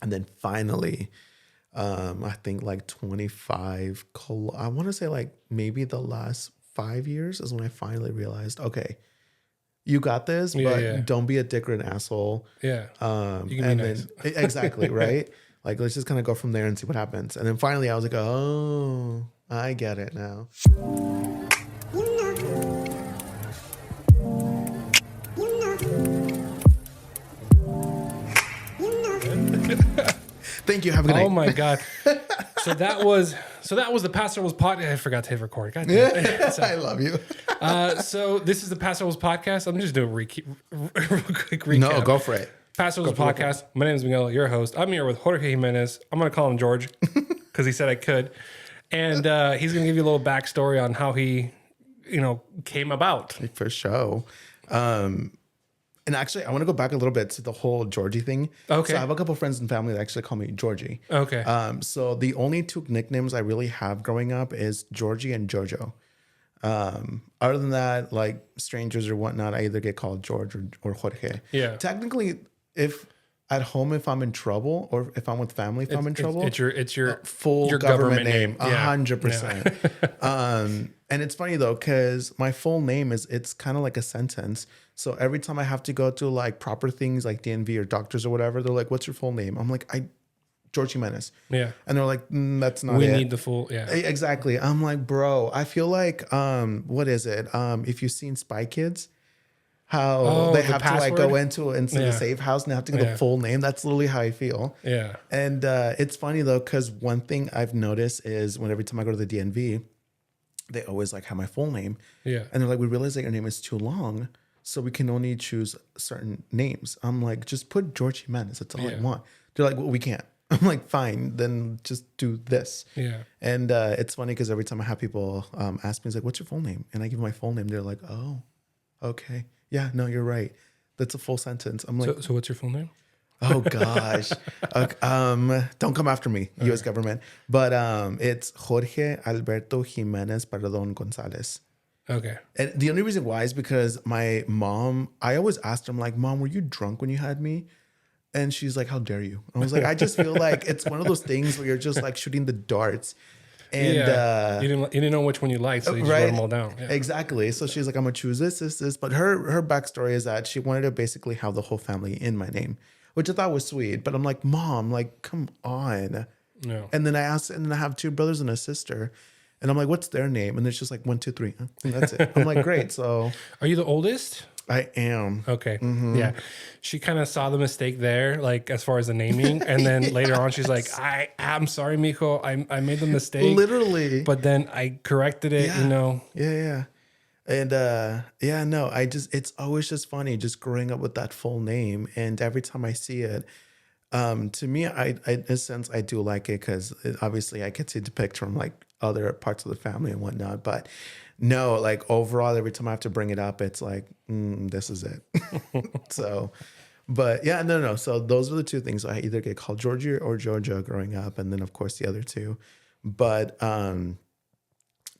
And then finally, I think like I want to say like maybe the last 5 years is when I finally realized, okay, you got this, but don't be a dick or an asshole. Yeah. You can be nice. Exactly, right? Like, let's just kind of go from there and see what happens. And then finally I was like, oh, I get it now. Thank you. Have a good night. Oh my God. So that was the Paso Robles podcast. I forgot to hit record. God damn it. I love you. So this is the Paso Robles podcast. I'm just doing a real quick recap. No, go for it. Paso Robles podcast. My name is Miguel, your host. I'm here with Jorge Jimenez. I'm going to call him George because he said I could. And he's going to give you a little backstory on how he, came about. For sure. And actually, I want to go back a little bit to the whole Georgie thing. Okay. So I have a couple friends and family that actually call me Georgie. Okay. So the only two nicknames I really have growing up is Georgie and Jojo. Other than that, like strangers or whatnot, I either get called George or Jorge. Yeah. Technically, if at home, if I'm in trouble, or if I'm with family, if I'm in trouble, it's your full your government name, Yeah. 100%. And it's funny though, because my full name it's kind of like a sentence. So every time I have to go to like proper things like DMV or doctors or whatever, they're like, "What's your full name?" I'm like, Jorge Jimenez. Yeah. And they're like, "That's not We it. need the full, yeah. Exactly. I'm like, bro, I feel like, what is it? If you've seen Spy Kids, how they have password? to like go into the safe house and they have to get the full name. That's literally how I feel. Yeah. And it's funny though, because one thing I've noticed is every time I go to the DMV, they always like have my full name. Yeah. And they're like, we realize that your name is too long, so we can only choose certain names. I'm like, just put George Jimenez. That's all I want. They're like, well, we can't. I'm like, fine, then just do this. Yeah. And it's funny because every time I have people ask me, it's like, what's your full name? And I give my full name. They're like, oh, okay. Yeah, no, you're right. That's a full sentence. I'm like, so what's your full name? oh gosh. Don't come after me, U.S. government. But it's Jorge Alberto Jimenez Pardon Gonzalez. Okay. And the only reason why is because my mom, I always asked her, I'm like, Mom, were you drunk when you had me? And she's like, how dare you? I was like, I just feel like it's one of those things where you're just like shooting the darts. And you didn't know which one you liked, so you just wrote them all down. Yeah. Exactly. So she's like, I'm gonna choose this. But her backstory is that she wanted to basically have the whole family in my name, which I thought was sweet. But I'm like, Mom, like, come on. No. And then I have two brothers and a sister. And I'm like, what's their name? And it's just like 1, 2, 3. And that's it. I'm like, great. So are you the oldest? I am. Okay. Mm-hmm. Yeah. She kind of saw the mistake there, like as far as the naming. And then later on, she's like, I'm sorry, mijo. I made the mistake. Literally. But then I corrected it, Yeah. And it's always just funny just growing up with that full name. And every time I see it, to me, I in a sense, I do like it because obviously I get to depict from like other parts of the family and whatnot. But no, like overall, every time I have to bring it up, it's like, this is it. So, but yeah, no. So those are the two things. I either get called Georgie or Georgia growing up. And then of course the other two. But no,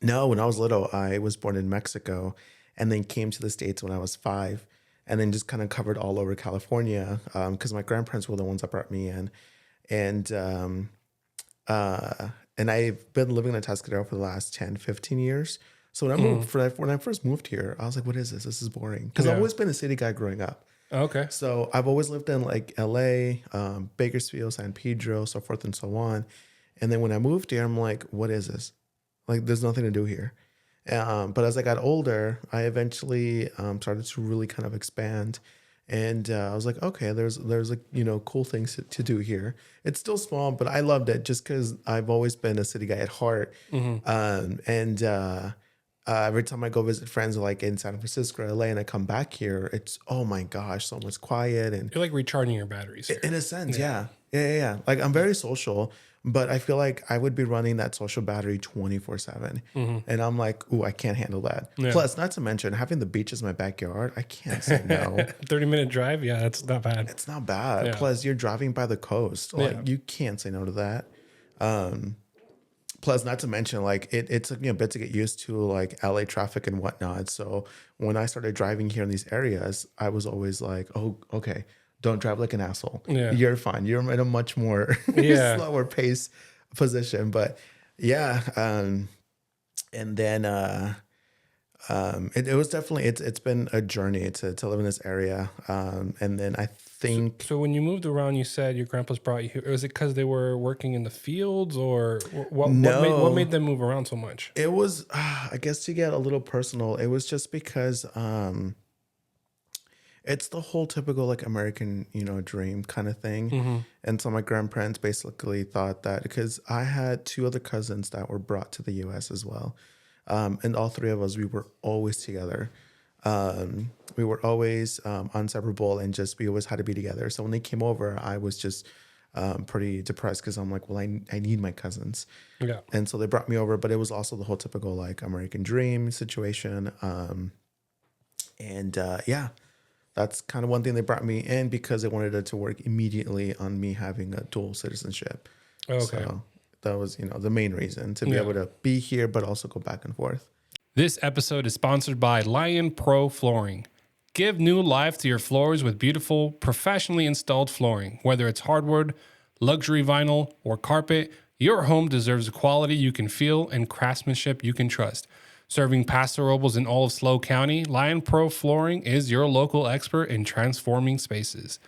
when I was little, I was born in Mexico and then came to the States when I was 5. And then just kind of covered all over California because my grandparents were the ones that brought me in. And I've been living in Atascadero for the last 10, 15 years. So when I first moved here, I was like, what is this? This is boring. Because I've always been a city guy growing up. Okay. So I've always lived in like LA, Bakersfield, San Pedro, so forth and so on. And then when I moved here, I'm like, what is this? Like, there's nothing to do here. But as I got older, I eventually started to really kind of expand. And I was like, okay, there's like, cool things to do here. It's still small, but I loved it just because I've always been a city guy at heart. Mm-hmm. Every time I go visit friends like in San Francisco or LA and I come back here, it's, oh my gosh, so much quiet. And you're like recharging your batteries here. In a sense, yeah. Like I'm very social, but I feel like I would be running that social battery 24/7. Mm-hmm. And I'm like, ooh, I can't handle that. Yeah. Plus, not to mention having the beach as my backyard, I can't say no. 30-minute drive? Yeah, that's not bad. It's not bad. Yeah. Plus, you're driving by the coast. Like you can't say no to that. Plus, not to mention, like it took me a bit to get used to like LA traffic and whatnot. So when I started driving here in these areas, I was always like, oh, okay, don't drive like an asshole. Yeah. You're fine. You're in a much more Yeah. slower pace position. But yeah, and then it was definitely it's been a journey to live in this area. And then I think So when you moved around, you said your grandpa's brought you here. Was it because they were working in the fields, or what made them move around so much? it was I guess to get a little personal, it was just because it's the whole typical like American, dream kind of thing. And so my grandparents basically thought that because I had two other cousins that were brought to the US as well. And all three of us, we were always together. We were always inseparable and just we always had to be together. So when they came over, I was just pretty depressed because I'm like, well, I need my cousins. Yeah. And so they brought me over, but it was also the whole typical like American dream situation. Yeah, that's kind of one thing they brought me in because they wanted it to work immediately on me having a dual citizenship. Okay. So that was, the main reason to be Yeah. able to be here, but also go back and forth. This episode is sponsored by Lion Pro Flooring. Give new life to your floors with beautiful, professionally installed flooring. Whether it's hardwood, luxury vinyl, or carpet, your home deserves quality you can feel and craftsmanship you can trust. Serving Paso Robles in all of SLO County, Lion Pro Flooring is your local expert in transforming spaces.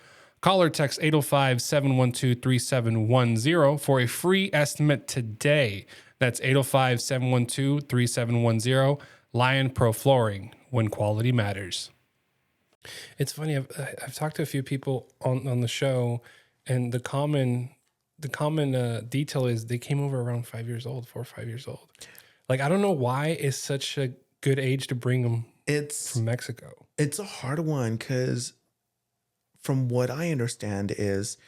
Call or text 805-712-3710 for a free estimate today. That's 805-712-3710. Lion Pro Flooring, when quality matters. It's funny. I've talked to a few people on the show, and the common detail is they came over around 5 years old, 4 or 5 years old. Like, I don't know why it's such a good age to bring them from Mexico. It's a hard one because from what I understand is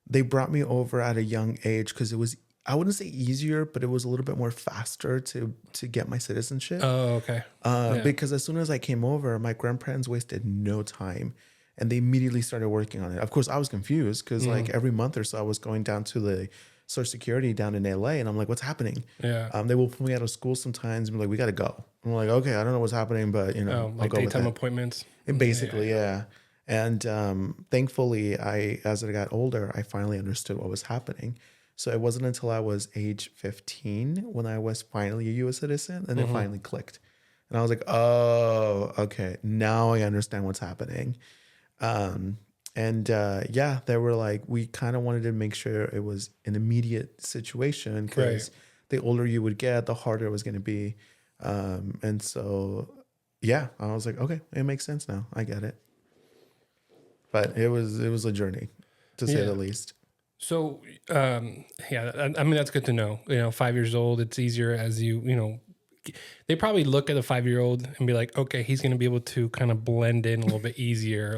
they brought me over at a young age because it was, I wouldn't say easier, but it was a little bit more faster to get my citizenship. Oh, okay. Yeah. Because as soon as I came over, my grandparents wasted no time and they immediately started working on it. Of course, I was confused because like every month or so I was going down to the Social Security down in LA and I'm like, what's happening? Yeah. They will pull me out of school sometimes and be like, we got to go. I'm like, okay, I don't know what's happening, but Like I'll go with daytime it. appointments. And basically, yeah. And thankfully, as I got older, I finally understood what was happening. So it wasn't until I was age 15 when I was finally a U.S. citizen, and it finally clicked. And I was like, oh, okay, now I understand what's happening. Yeah, they were like, we kind of wanted to make sure it was an immediate situation because the older you would get, the harder it was going to be. And so, yeah, I was like, okay, it makes sense now. I get it. But it was a journey, to say the least. So, I mean, that's good to know. 5 years old, it's easier as they probably look at a 5-year-old and be like, okay, he's going to be able to kind of blend in a little bit easier,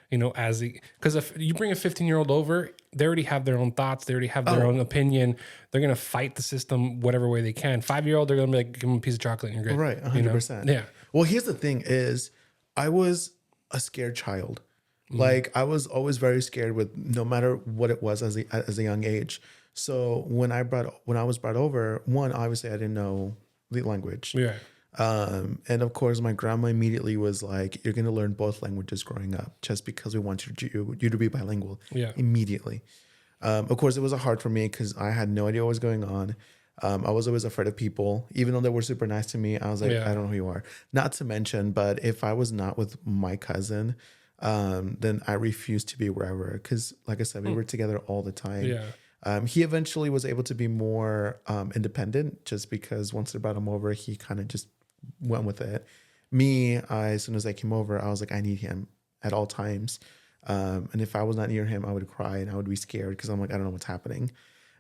because if you bring a 15-year-old over, they already have their own thoughts. They already have their own opinion. They're going to fight the system whatever way they can. 5-year-old, they're going to be like, give them a piece of chocolate and you're good. Right, 100%. Yeah. Well, here's the thing is I was a scared child. Like I was always very scared with no matter what it was as a young age. So when I was brought over, one, obviously I didn't know the language. Yeah. And of course my grandma immediately was like, you're going to learn both languages growing up just because we want you to be bilingual. Yeah. Immediately. Of course it was hard for me because I had no idea what was going on. I was always afraid of people, even though they were super nice to me. I was like, I don't know who you are. Not to mention, but if I was not with my cousin, then I refused to be wherever. Because like I said, we were together all the time. Yeah. He eventually was able to be more independent just because once they brought him over, he kind of just went with it. Me, as soon as I came over, I was like, I need him at all times. And if I was not near him, I would cry and I would be scared because I'm like, I don't know what's happening.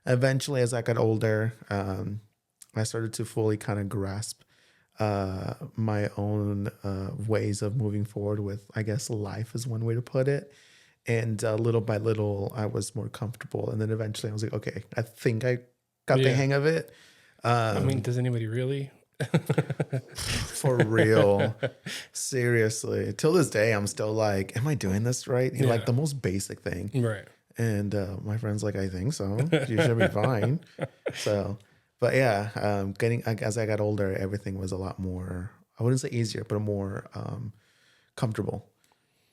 Eventually, as I got older, I started to fully kind of grasp my own ways of moving forward with, I guess, life is one way to put it. And little by little, I was more comfortable. And then eventually I was like, okay, I think I got the hang of it. I mean, does anybody really? For real. Seriously. Till this day, I'm still like, am I doing this right? Like the most basic thing. Right. And my friend's like, I think so. You should be fine. So, but yeah, as I got older, everything was a lot more, I wouldn't say easier, but more comfortable.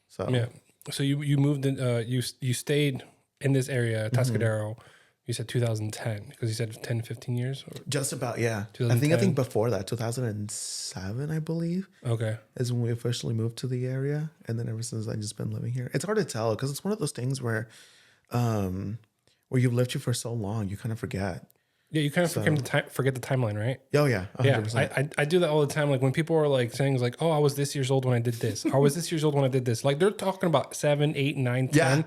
So yeah. So you moved in. You stayed in this area, Mhm. Tascadero. You said 2010 because you said 10, 15 years. Or Just about, yeah. I think 2010. before that, 2007, I believe, Okay. is when we officially moved to the area, and then ever since I've just been living here. It's hard to tell because it's one of those things um, where you've lived here for so long, you kind of forget. Yeah, you kind of So, forget the timeline, right? oh yeah, Yeah, 100%. I do that all the time. Like when people are like saying like, "Oh, I was this years old when I did this," or "I was this years old when I did this." Like they're talking about 7, 8, 9, Yeah, 10,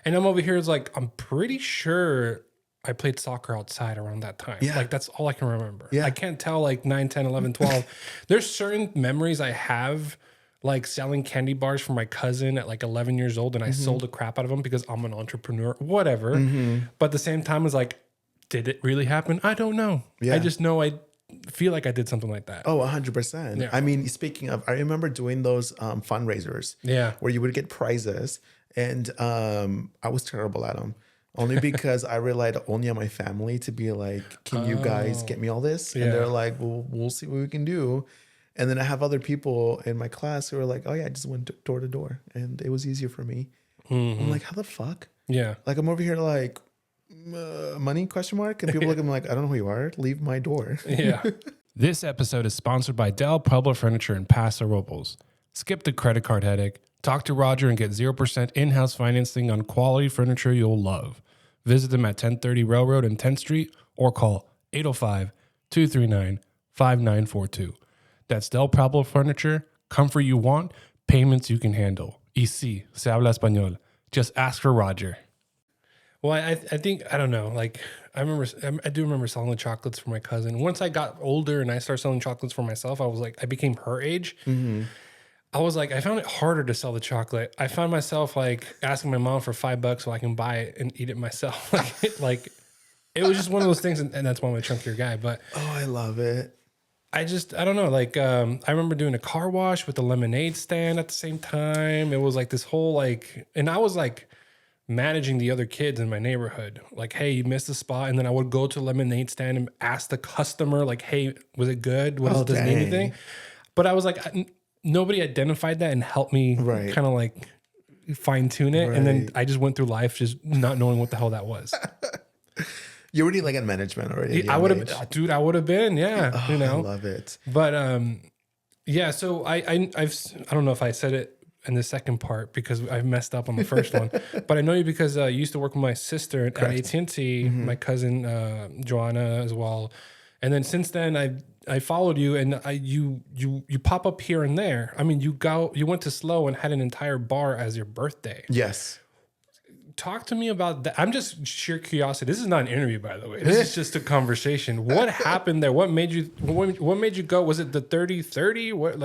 and I'm over here is like, I'm pretty sure I played soccer outside around that time. yeah, Like that's all I can remember. I yeah. can't tell like 9, 10, 11, 12. There's certain memories I have, like selling candy bars for my cousin at like 11 years old, and I Hmm. sold the crap out of them because I'm an entrepreneur, whatever. Hmm. But at the same time, it's like, did it really happen? I don't know. I Yeah. just know I feel like I did something like that. Oh, 100%. Yeah. I mean, speaking of, I remember doing those fundraisers Yeah. where you would get prizes, and I was terrible at them. Only because I relied only on my family to be like, "Can you guys Oh, get me all this?" And they're yeah. like, "Well, we'll see what we can do." And then I have other people in my class who are like, "Oh yeah, I just went door to door, and it was easier for me." I'm Hmm. like, "How the fuck?" Yeah. Like I'm over here like, money question mark, and people look at me like, "I don't know who you are. Leave my door." Yeah. This episode is sponsored by Del Pueblo Furniture in Paso Robles. Skip the credit card headache. Talk to Roger and get 0% in-house financing on quality furniture you'll love. Visit them at 1030 Railroad and 10th Street or call 805-239-5942. That's Del Pueblo Furniture. Comfort you want, payments you can handle. Y sí, se habla español. Just ask for Roger. Well, I think I don't know. Like I do remember selling the chocolates for my cousin. Once I got older and I started selling chocolates for myself, I was like, I became her age. Hmm. I was like, I found it harder to sell the chocolate. I found myself like asking my mom for $5 so I can buy it and eat it myself. Like it was just one of those things, and that's why I'm a chunkier guy. But Oh, I love it. I don't know. Like I remember doing a car wash with a lemonade stand at the same time. It was like this whole like, and I was like managing the other kids in my neighborhood. Like, hey, you missed a spot, and then I would go to the lemonade stand and ask the customer, like, hey, was it good? What Oh, does it need anything? dang. But I was like, nobody identified that and helped me Right. kind of like fine tune it. And then Right. I just went through life just not knowing what the hell that was. You're already like in management already at a I young would age. have, dude, I would have been, yeah, Oh, you I know. love it. But yeah. So I don't know if I said it in the second part because I messed up on the first one, but I know you because you used to work with my sister at Correct. AT&T, Hmm. my cousin Joanna as well, and then since then I followed you and you pop up here and there. I mean, you went to Slow and had an entire bar as your birthday. Yes. Talk to me about that. I'm just sheer curiosity. This is not an interview, by the way. This is just a conversation. What happened there? What made you go? Was it the 30-30? What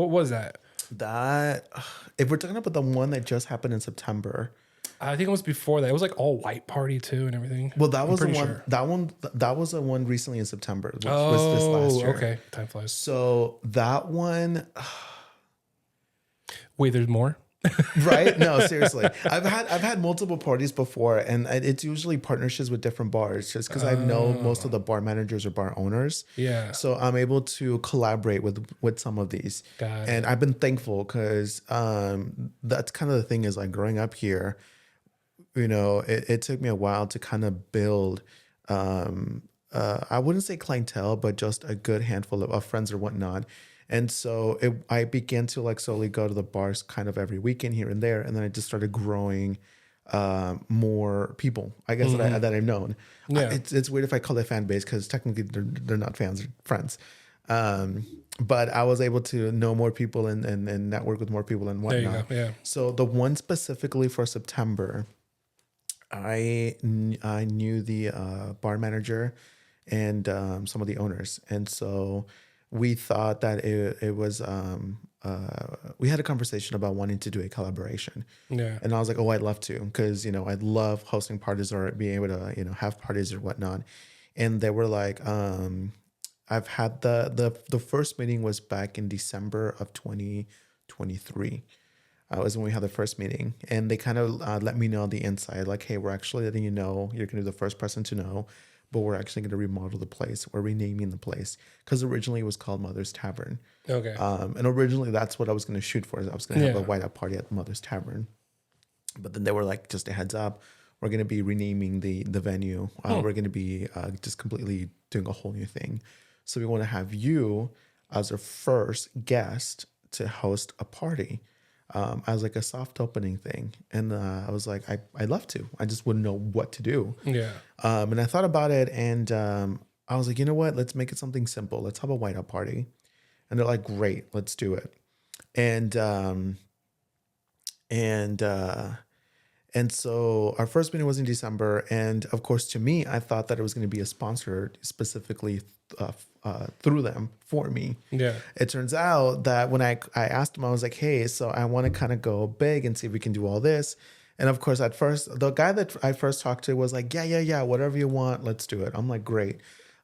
was that? That, if we're talking about the one that just happened in September, I think it was before that. It was like all white party too and everything. well, that I'm was the pretty one. sure. That was the one recently in September, which was this last Oh, year. okay. Time flies. So that one, Wait, there's more? right? No, seriously. I've had multiple parties before, and it's usually partnerships with different bars, just because I know most of the bar managers or bar owners. Yeah. So I'm able to collaborate with some of these, Got and it. I've been thankful because that's kind of the thing is like growing up here. You know, it took me a while to kind of build. I wouldn't say clientele, but just a good handful of friends or whatnot. And so I began to like slowly go to the bars kind of every weekend here and there, and then I just started growing more people, I guess that I've known. Yeah. It's weird if I call it fan base because technically they're not fans, they're friends. But I was able to know more people and network with more people and There you whatnot. go. Yeah. So the one specifically for September, I knew the bar manager and some of the owners, and so we thought that it was we had a conversation about wanting to do a collaboration, Yeah. and I was like, oh, I'd love to, because you know I love hosting parties or being able to have parties or whatnot, and they were like, I've had the first meeting was back in December of 2023. Was when we had the first meeting, and they kind of let me know on the inside, like, hey, we're actually letting you know you're gonna be the first person to know, but we're actually gonna remodel the place. We're renaming the place because originally it was called Mother's Tavern, Okay. and originally that's what I was gonna shoot for. I was gonna have a Yeah. white out party at Mother's Tavern, But then they were like, just a heads up, we're going to be renaming the venue. We're going to be just completely doing a whole new thing. So we want to have you as our first guest to host a party as like a soft opening thing. And I was like, I'd love to. I just wouldn't know what to do. Yeah. And I thought about it, and I was like, you know what? Let's make it something simple. Let's have a whiteout party. And they're like, great, let's do it. And and and so our first meeting was in December, and of course, to me, I thought that it was going to be a sponsor specifically through them for me. Yeah. It turns out that when I asked him, I was like, hey, so I want to kind of go big and see if we can do all this. And of course, at first, the guy that I first talked to was like, yeah, whatever you want, let's do it. I'm like, great.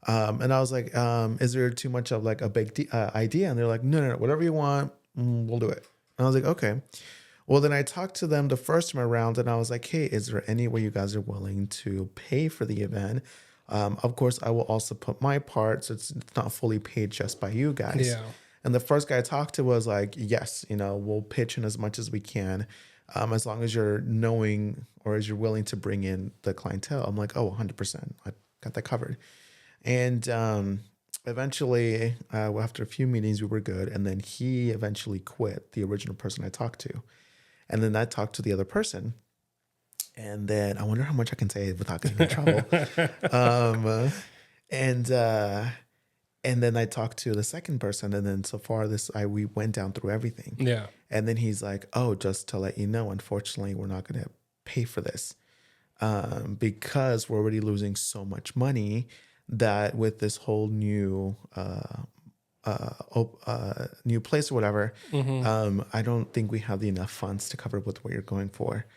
And I was like, is there too much of like a big idea? And they're like, no, whatever you want, we'll do it. And I was like, okay. Well, then I talked to them the first time around, and I was like, hey, is there any way you guys are willing to pay for the event? Of course, I will also put my part, so it's not fully paid just by you guys. Yeah. And the first guy I talked to was like, yes, we'll pitch in as much as we can, as long as you're knowing or as you're willing to bring in the clientele. I'm like, oh, 100%. I got that covered. And eventually, after a few meetings, we were good. And then he eventually quit, the original person I talked to. And then I talked to the other person. And then I wonder how much I can say without getting in trouble. And then I talked to the second person. And then so far we went down through everything. Yeah. And then he's like, oh, just to let you know, unfortunately, we're not going to pay for this because we're already losing so much money that with this whole new new place or whatever, I don't think we have enough funds to cover with what you're going for.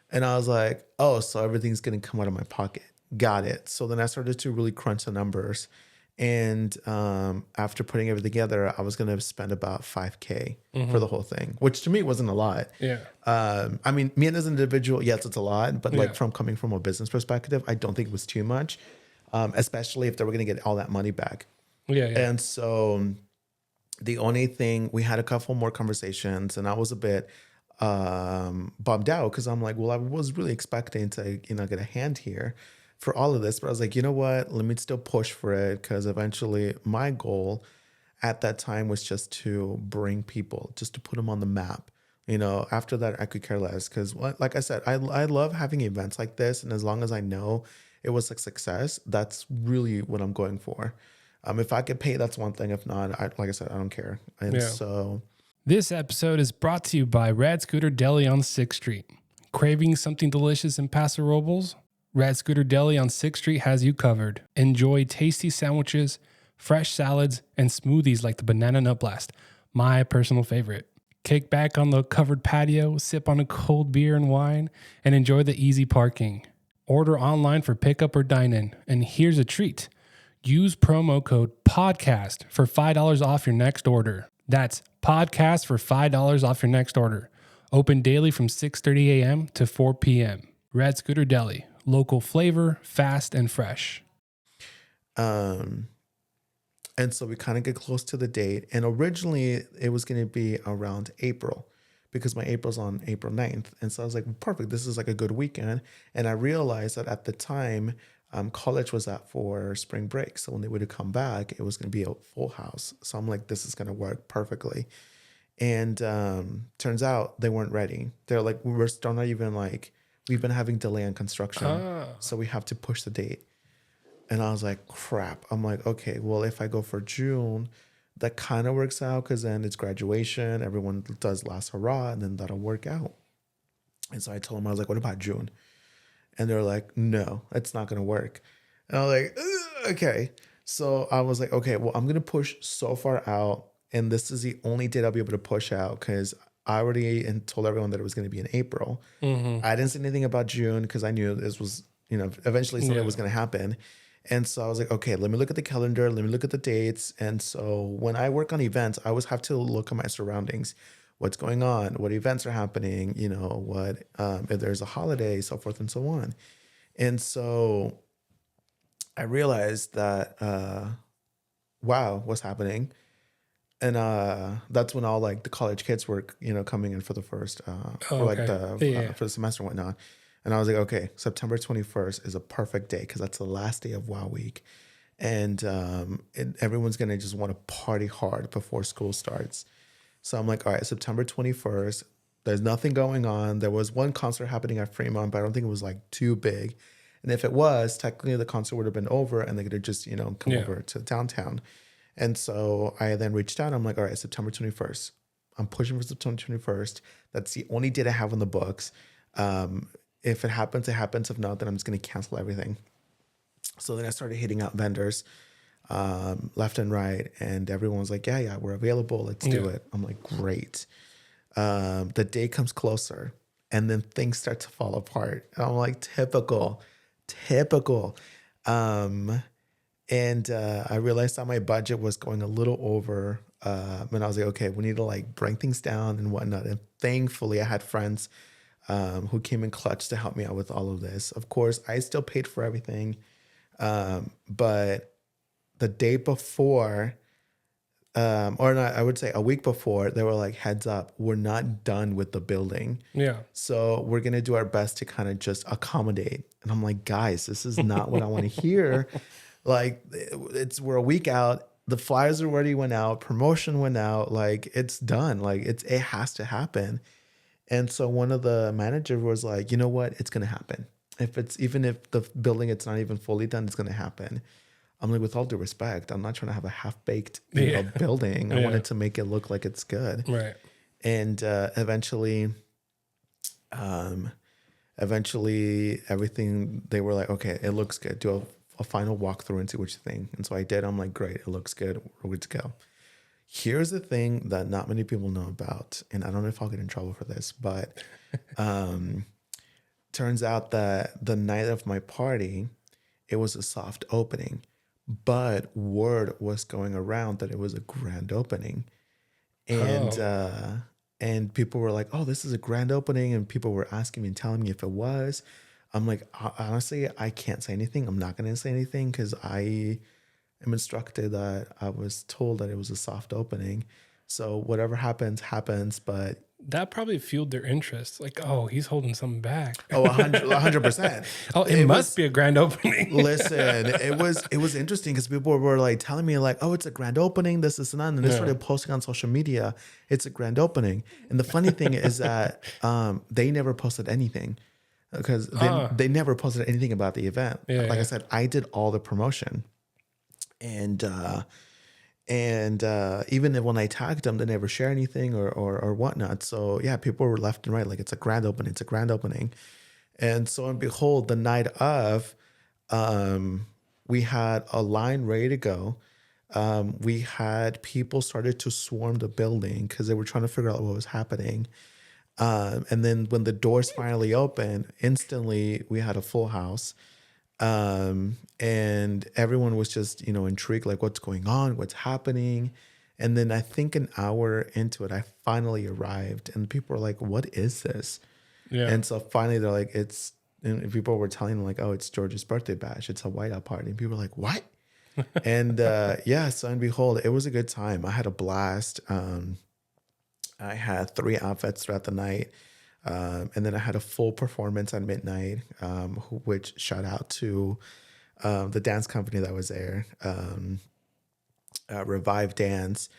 And I was like, oh, so everything's going to come out of my pocket. Got it. So then I started to really crunch the numbers. And after putting everything together, I was going to spend about $5,000 for the whole thing, which to me wasn't a lot. Yeah. I mean, me as an individual, yes, it's a lot. But like Yeah. coming from a business perspective, I don't think it was too much, especially if they were going to get all that money back. Yeah. And so the only thing, we had a couple more conversations, and I was a bit bummed out because I'm like, well, I was really expecting to, get a hand here for all of this. But I was like, you know what? Let me still push for it, because eventually my goal at that time was just to bring people, just to put them on the map. After that, I could care less, because like I said, I love having events like this. And as long as I know it was a success, that's really what I'm going for. If I get paid, that's one thing. If not, like I said, I don't care. And so This episode is brought to you by Rad Scooter Deli on 6th Street. Craving something delicious in Paso Robles? Rad Scooter Deli on 6th Street has you covered. Enjoy tasty sandwiches, fresh salads, and smoothies like the Banana Nut Blast, my personal favorite. Kick back on the covered patio, sip on a cold beer and wine, and enjoy the easy parking. Order online for pickup or dine-in. And here's a treat. Use promo code PODCAST for $5 off your next order. That's PODCAST for $5 off your next order. Open daily from 6:30 a.m. to 4 p.m. Rad Scooter Deli. Local flavor, fast and fresh. and so we kind of get close to the date. And originally it was going to be around April, because my April's on April 9th. And so I was like, perfect, this is like a good weekend. And I realized that at the time, college was out for spring break. So when they would come back, it was going to be a full house. So I'm like, this is going to work perfectly. And turns out they weren't ready. They're like, we're still not even like, we've been having delay in construction. So we have to push the date. And I was like, crap. I'm like, okay, well, if I go for June, that kind of works out, because then it's graduation. Everyone does last hurrah, and then that'll work out. And so I told them, I was like, what about June? And they're like, no, it's not going to work. And I was like, ugh, okay. So I was like, okay, well, I'm going to push so far out. And this is the only date I'll be able to push out, because I already told everyone that it was going to be in April. I didn't say anything about June, because I knew this was, eventually something was going to happen. And so I was like, okay, let me look at the calendar. Let me look at the dates. And so when I work on events, I always have to look at my surroundings. What's going on? What events are happening? What if there's a holiday, so forth and so on. And so I realized that, wow, what's happening? that's when all like the college kids were, coming in for the first, Oh, for like okay. the, Yeah. for the semester and whatnot. And I was like, okay, September 21st is a perfect day because that's the last day of WoW week. And everyone's going to just want to party hard before school starts. So I'm like, all right, September 21st, there's nothing going on. There was one concert happening at Fremont, but I don't think it was like too big. And if it was, technically the concert would have been over and they could have just, come Yeah. over to downtown. And so I then reached out. I'm like, all right, September 21st. I'm pushing for September 21st. That's the only date I have on the books. If it happens, it happens. If not, then I'm just going to cancel everything. So then I started hitting out vendors left and right. And everyone was like, yeah, we're available. Let's do Yeah. it. I'm like, great. The day comes closer and then things start to fall apart. And I'm like, typical. Um, and I realized that my budget was going a little over. And I was like, okay, we need to like bring things down and whatnot. And thankfully, I had friends who came in clutch to help me out with all of this. Of course, I still paid for everything. But the day before, or not, I would say a week before, they were like, heads up, we're not done with the building. Yeah. So we're going to do our best to kind of just accommodate. And I'm like, guys, this is not what I want to hear. Like we're a week out. The flyers already went out. Promotion went out. Like it's done. Like it has to happen. And so one of the managers was like, you know what? It's going to happen. Even if the building, it's not even fully done, it's going to happen. I'm like, with all due respect, I'm not trying to have a half-baked building. I Yeah. wanted to make it look like it's good. Right. And eventually everything, they were like, okay, it looks good. Do a final walkthrough and see what you think. And so I did. I'm like, great, it looks good. We're good to go. Here's the thing that not many people know about, and I don't know if I'll get in trouble for this, but turns out that the night of my party, it was a soft opening, but word was going around that it was a grand opening. And and people were like, oh, this is a grand opening. And people were asking me and telling me if it was. I'm like, honestly, I can't say anything. I'm not going to say anything because I am instructed that I was told that it was a soft opening. So whatever happens, happens. But That probably fueled their interest. Like, oh, he's holding something back. 100%. Oh, it must be a grand opening. Listen, it was interesting because people were like telling me like, oh, it's a grand opening, this and that. And they started posting on social media, it's a grand opening. And the funny thing is that they never posted anything because they never posted anything about the event. Like I said, I did all the promotion. And even when I tagged them, they never share anything or whatnot. So yeah, people were left and right like, it's a grand opening, it's a grand opening. And so and behold, the night of, we had a line ready to go. We had people started to swarm the building because they were trying to figure out what was happening. And then when the doors finally opened, instantly we had a full house. And everyone was just, intrigued, like what's going on, what's happening. And then I think an hour into it, I finally arrived and people were like, what is this? Yeah. And so finally they're like, and people were telling them like, oh, it's George's birthday bash. It's a whiteout party. And people were like, what? And so and behold, it was a good time. I had a blast. I had 3 outfits throughout the night. And then I had a full performance at midnight, which shout out to the dance company that was there, Revive Dance,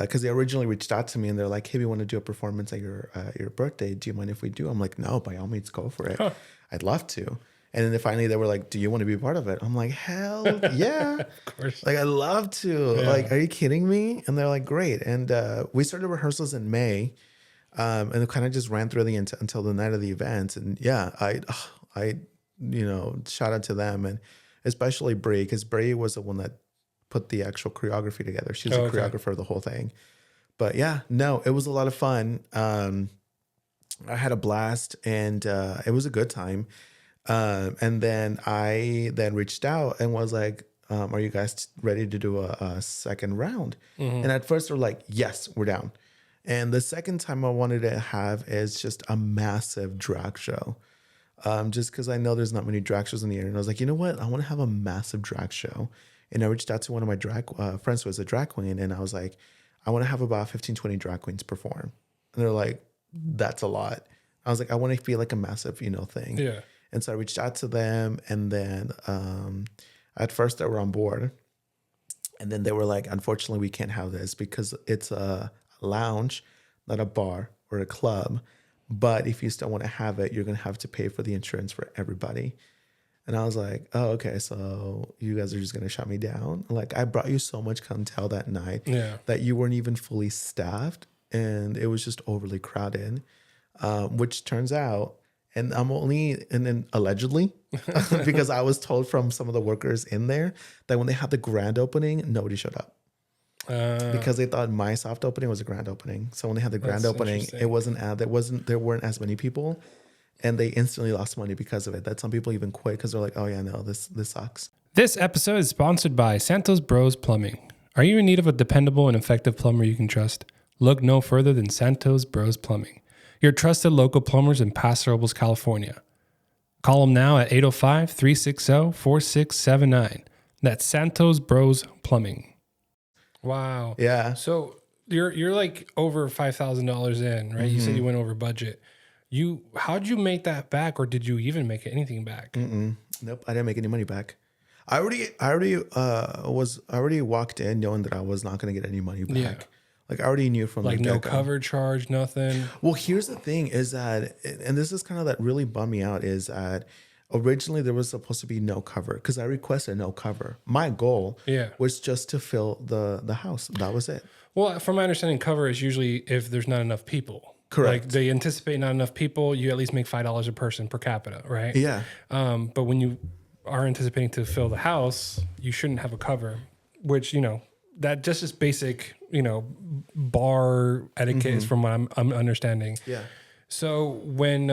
because they originally reached out to me and they're like, hey, we want to do a performance at your birthday. Do you mind if we do? I'm like, no, by all means, go for it. I'd love to. And then finally they were like, do you want to be a part of it? I'm like, hell yeah. Of course. Like, I'd love to. Yeah. Like, are you kidding me? And they're like, great. And we started rehearsals in May. And it kind of just ran through until the night of the event. And yeah, I shout out to them and especially Brie, because Brie was the one that put the actual choreography together. She's the choreographer of the whole thing. But yeah, no, it was a lot of fun. I had a blast and it was a good time. And then I reached out and was like, are you guys ready to do a second round? Mm-hmm. And at first they're like, yes, we're down. And the second time I wanted to have is just a massive drag show. Just because I know there's not many drag shows in the area. And I was like, you know what? I want to have a massive drag show. And I reached out to one of my drag friends who was a drag queen. And I was like, I want to have about 15, 20 drag queens perform. And they're like, that's a lot. I was like, I want to feel like a massive, thing. Yeah. And so I reached out to them, and then at first they were on board. And then they were like, unfortunately, we can't have this because it's a lounge, not a bar or a club. But if you still want to have it, you're going to have to pay for the insurance for everybody. And I was like, oh, okay, so you guys are just going to shut me down? Like, I brought you so much clientele that night Yeah. that you weren't even fully staffed, and it was just overly crowded, which turns out, and then allegedly, because I was told from some of the workers in there that when they had the grand opening, nobody showed up because they thought my soft opening was a grand opening. So when they had the grand That's opening, interesting. there weren't as many people, and they instantly lost money because of it. That some people even quit because they're like, oh yeah, no, this sucks. This episode is sponsored by Santos Bros Plumbing. Are you in need of a dependable and effective plumber you can trust? Look no further than Santos Bros Plumbing, your trusted local plumbers in Paso Robles, California. Call them now at 805-360-4679. That's Santos Bros Plumbing. Wow. Yeah. So you're like over $5,000 in, right? You said you went over budget. How'd you make that back, or did you even make anything back? Nope, I didn't make any money back. I already walked in knowing that I was not going to get any money back. Yeah. Like I already knew from Like the no get-go. cover charge, nothing. Well, here's the thing is that, and this is kind of that really bummed me out, is that originally there was supposed to be no cover because I requested no cover. My goal Yeah. was just to fill the house. That was it. Well, from my understanding, cover is usually if there's not enough people. Correct. Like they anticipate not enough people, you at least make $5 a person per capita, right? Yeah. But when you are anticipating to fill the house, you shouldn't have a cover, which, that just is basic, bar etiquette is from what I'm understanding. Yeah. So when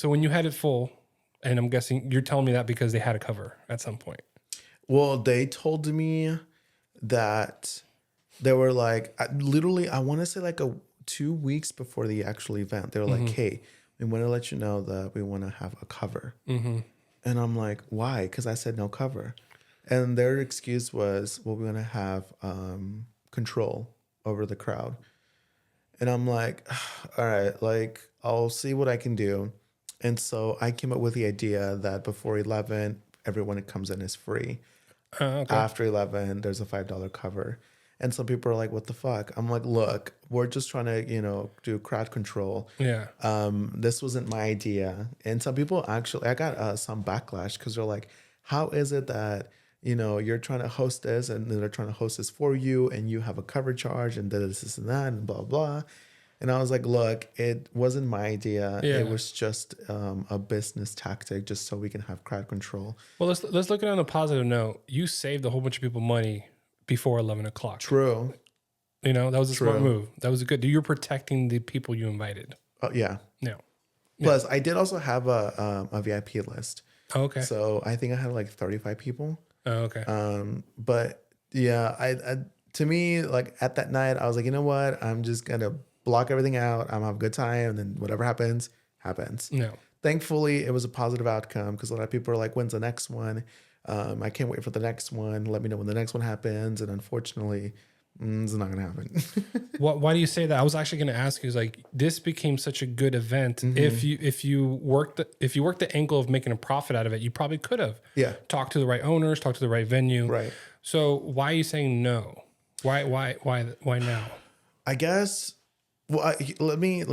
you had it full, and I'm guessing you're telling me that because they had a cover at some point. Well, they told me that they were like, literally, I want to say like 2 weeks before the actual event, they were like, hey, we want to let you know that we want to have a cover. And I'm like, why? Because I said no cover. And their excuse was, well, we want to have control over the crowd. And I'm like, all right, like, I'll see what I can do. And so I came up with the idea that before 11, everyone that comes in is free. Okay. After 11, there's a $5 cover. And some people are like, what the fuck? I'm like, look, we're just trying to, do crowd control. Yeah. This wasn't my idea. And some people actually, I got some backlash because they're like, how is it that, you're trying to host this and then they're trying to host this for you and you have a cover charge and this and that and blah, blah. And I was like, look, it wasn't my idea. Yeah. It was just a business tactic just so we can have crowd control. Well, let's look at it on a positive note. You saved a whole bunch of people money before 11 o'clock. True. That was a smart True. move. That was a good. You're protecting the people you invited. Yeah. No. Plus, I did also have a VIP list. Oh, okay. So I think I had like 35 people. Oh, okay. But yeah, I to me, like at that night, I was like, you know what? I'm just going to block everything out. I'm gonna have a good time. And then whatever happens, happens. No. Thankfully, it was a positive outcome because a lot of people are like, when's the next one? I can't wait for the next one. Let me know when the next one happens. And unfortunately, it's not going to happen. Why do you say that? I was actually going to ask you, is like, this became such a good event. If you worked the angle of making a profit out of it, you probably could have talked to the right owners, talked to the right venue. Right. So why are you saying no? Why now? I guess, well, let me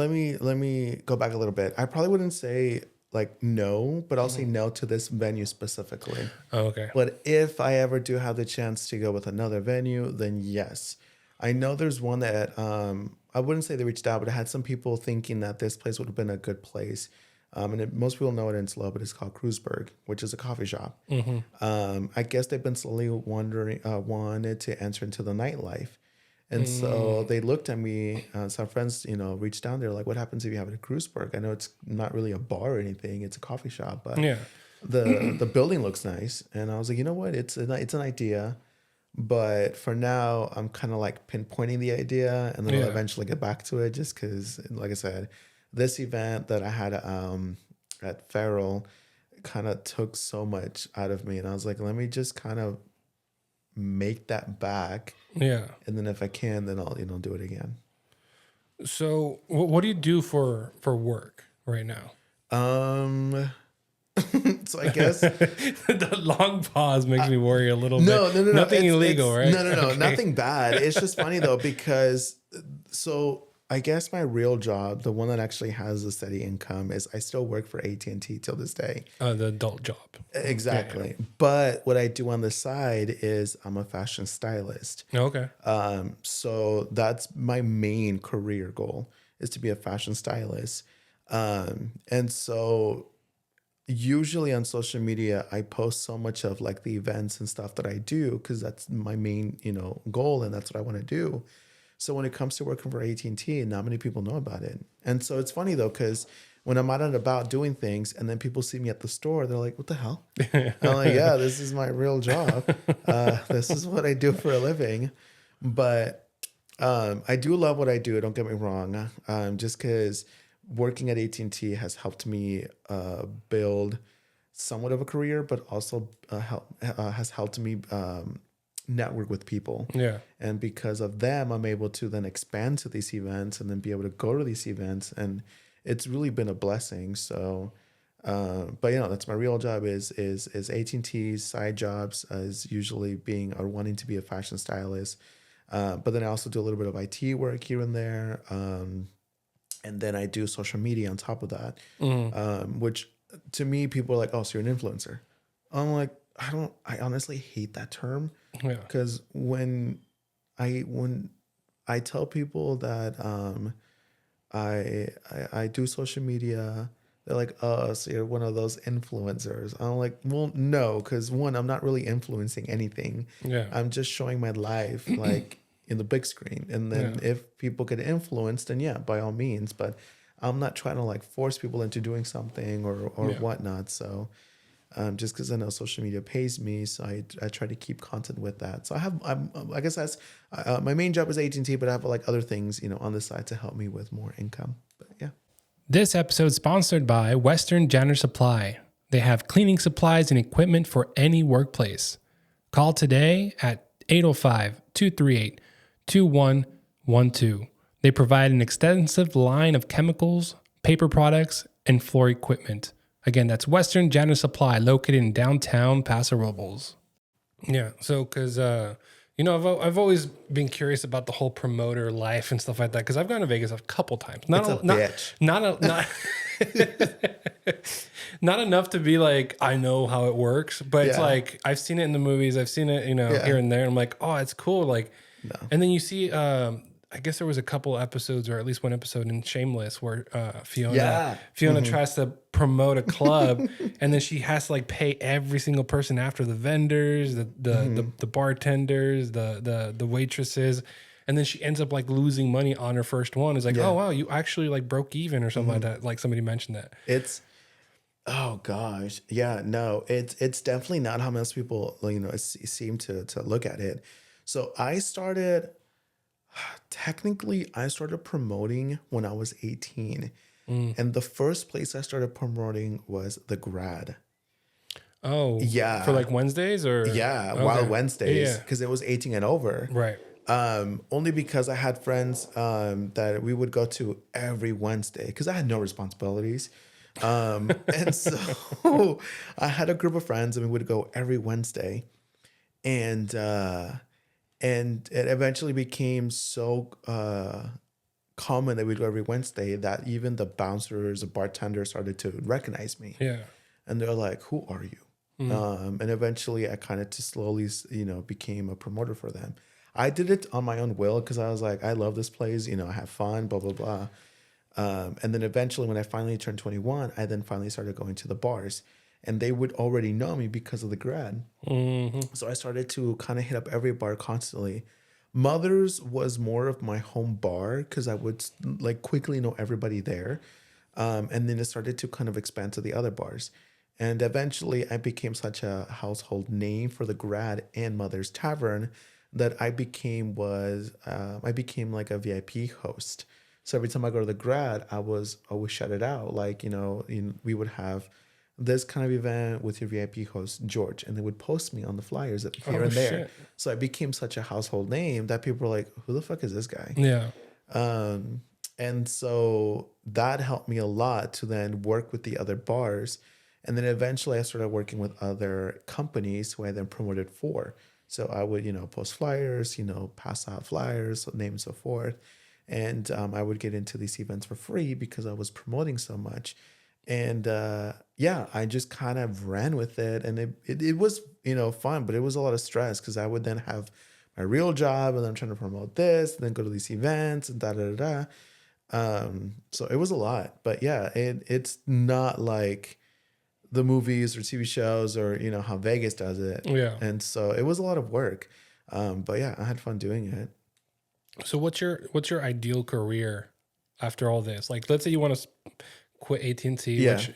go back a little bit. I probably wouldn't say like no, but I'll say no to this venue specifically. Oh, okay. But if I ever do have the chance to go with another venue, then yes. I know there's one that I wouldn't say they reached out, but I had some people thinking that this place would have been a good place. Most people know it in Slow, but it's called Kreuzberg, which is a coffee shop. I guess they've been slowly wanted to enter into the nightlife. And so they looked at me, some friends, reached down. They're like, what happens if you have it at Kreuzberg? I know it's not really a bar or anything. It's a coffee shop, but the building looks nice. And I was like, you know what? It's an idea. But for now, I'm kind of like pinpointing the idea and then I'll eventually get back to it just because, like I said, this event that I had at Farrell kind of took so much out of me. And I was like, let me just kind of make that back. Yeah. And then if I can, then I'll, do it again. So what do you do for work right now? Um, so I guess The long pause makes me worry a little bit. no. Nothing illegal, right? No, Okay. nothing bad. It's just funny though, because so I guess my real job, the one that actually has a steady income, is I still work for AT&T till this day. The adult job. Exactly. But what I do on the side is I'm a fashion stylist. Okay. So that's my main career goal, is to be a fashion stylist. And so usually on social media, I post so much of like the events and stuff that I do, because that's my main, goal, and that's what I want to do. So when it comes to working for AT&T, not many people know about it. And so it's funny though, because when I'm out and about doing things and then people see me at the store, they're like, what the hell? I'm like, yeah, this is my real job. This is what I do for a living. But I do love what I do. Don't get me wrong. Just because working at AT&T has helped me build somewhat of a career, but also has helped me network with people. Yeah. And because of them, I'm able to then expand to these events and then be able to go to these events. And it's really been a blessing. So, but that's my real job is AT&T's side jobs is usually being or wanting to be a fashion stylist. But then I also do a little bit of IT work here and there. And then I do social media on top of that, which to me, people are like, oh, so you're an influencer. I'm like, I honestly hate that term. Yeah. Because when I tell people that I do social media, they're like, oh, so you're one of those influencers. I'm like, well, no, because one, I'm not really influencing anything. Yeah. I'm just showing my life like in the big screen. And then if people get influenced, then yeah, by all means. But I'm not trying to like force people into doing something or whatnot. So just because I know social media pays me, so I try to keep content with that. So I guess that's my main job is AT&T, but I have like other things on the side to help me with more income. But yeah. This episode is sponsored by Western Janitor Supply. They have cleaning supplies and equipment for any workplace. Call today at 805-238-2112. They provide an extensive line of chemicals, paper products, and floor equipment. Again, that's Western Janitor Supply, located in downtown Paso Robles. Yeah, so because I've always been curious about the whole promoter life and stuff like that. Because I've gone to Vegas a couple times. Bitch. Not enough to be like I know how it works, but it's Yeah. like I've seen it in the movies. I've seen it, here and there. And I'm like, oh, it's cool. Like, and then you see. I guess there was a couple episodes, or at least one episode in Shameless, where Fiona tries to promote a club, and then she has to like pay every single person after, the vendors, the bartenders, the waitresses, and then she ends up like losing money on her first one. It's like, oh wow, you actually like broke even or something like that. Like somebody mentioned that. Oh gosh, yeah, no, it's definitely not how most people seem to look at it. So I started promoting when I was 18. And the first place I started promoting was the Grad. Oh, yeah, for like Wednesdays or Wild Wednesdays, because it was 18 and over. Right. Only because I had friends that we would go to every Wednesday because I had no responsibilities. And so I had a group of friends and we would go every Wednesday. And it eventually became so common that we'd go every Wednesday that even the bouncers, the bartenders started to recognize me. Yeah. And they're like, who are you? And eventually I kind of just slowly, became a promoter for them. I did it on my own will because I was like, I love this place. I have fun, blah, blah, blah. And then eventually when I finally turned 21, I then finally started going to the bars. And they would already know me because of the Grad. So I started to kind of hit up every bar constantly. Mother's was more of my home bar because I would like quickly know everybody there. And then it started to kind of expand to the other bars. And eventually I became such a household name for the Grad and Mother's Tavern that I became like a VIP host. So every time I go to the Grad, I was always shouted out. Like, we would have this kind of event with your VIP host, George. And they would post me on the flyers here Oh and there. shit. So I became such a household name that people were like, who the fuck is this guy? Yeah. Um, and so that helped me a lot to then work with the other bars. And then eventually I started working with other companies who I then promoted for. So I would, post flyers, pass out flyers, so name and so forth. And I would get into these events for free because I was promoting so much. And yeah, I just kind of ran with it. And it was, fun, but it was a lot of stress because I would then have my real job and then I'm trying to promote this, and then go to these events and da da da. So it was a lot. But yeah, it's not like the movies or TV shows or how Vegas does it. Yeah. And so it was a lot of work. But yeah, I had fun doing it. So what's your ideal career after all this? Like, let's say you want to quit AT&T, Yeah. which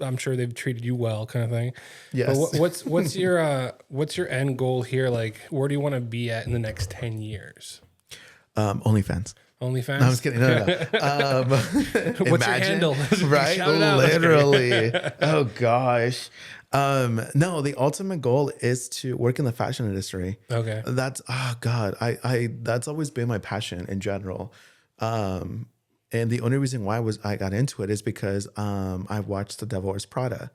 I'm sure they've treated you well, kind of thing. Yes. But what's your end goal here? Like, where do you want to be at in the next 10 years? OnlyFans. OnlyFans? No, I'm just kidding. No. What's your handle? Right? Shout it out. Literally. Oh gosh. No, the ultimate goal is to work in the fashion industry. Okay. That's God. I that's always been my passion in general. And the only reason why I got into it is because I watched The Devil Wears Prada.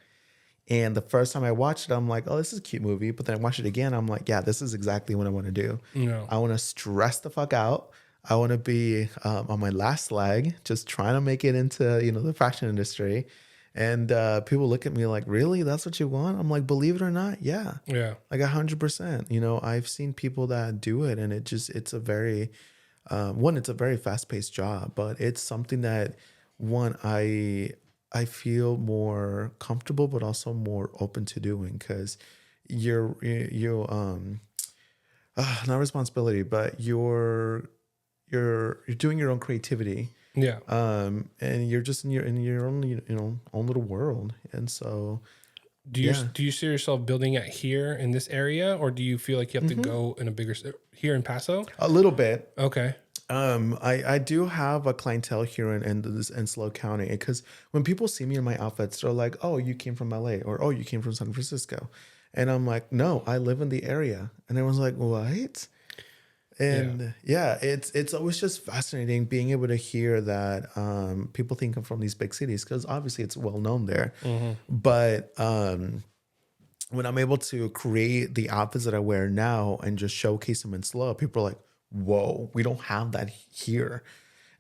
And the first time I watched it, I'm like, oh, this is a cute movie. But then I watched it again. I'm like, yeah, this is exactly what I want to do. No. I want to stress the fuck out. I want to be on my last leg, just trying to make it into, the fashion industry. And people look at me like, really? That's what you want? I'm like, believe it or not, yeah. Yeah. Like 100%. I've seen people that do it, and it's a very, it's a very fast-paced job, but it's something that, I feel more comfortable, but also more open to doing because you not responsibility, but you're doing your own creativity, Yeah. and you're just in your own own little world. And so Do you see yourself building it here in this area, or do you feel like you have to go in a bigger here in Paso? a little bit. Okay. I do have a clientele here in Slow County, because when people see me in my outfits, they're like, oh, you came from LA, or oh, you came from San Francisco. And I'm like, no, I live in the area. And everyone's like, what? And yeah, it's always just fascinating being able to hear that people think I'm from these big cities, because obviously it's well known there. But when I'm able to create the outfits that I wear now and just showcase them in Slow, people are like, whoa, we don't have that here.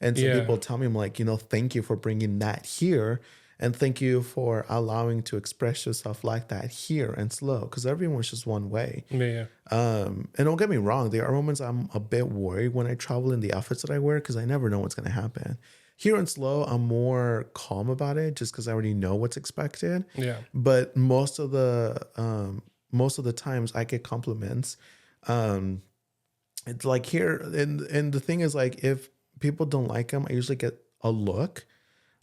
And so people tell me, I'm like, thank you for bringing that here. And thank you for allowing to express yourself like that here and Slow, because everyone's just one way. Yeah. And don't get me wrong, there are moments I'm a bit worried when I travel in the outfits that I wear, because I never know what's going to happen. Here in Slow, I'm more calm about it just because I already know what's expected. Yeah. But most of the times I get compliments. It's like here, and the thing is, like, if people don't like them, I usually get a look,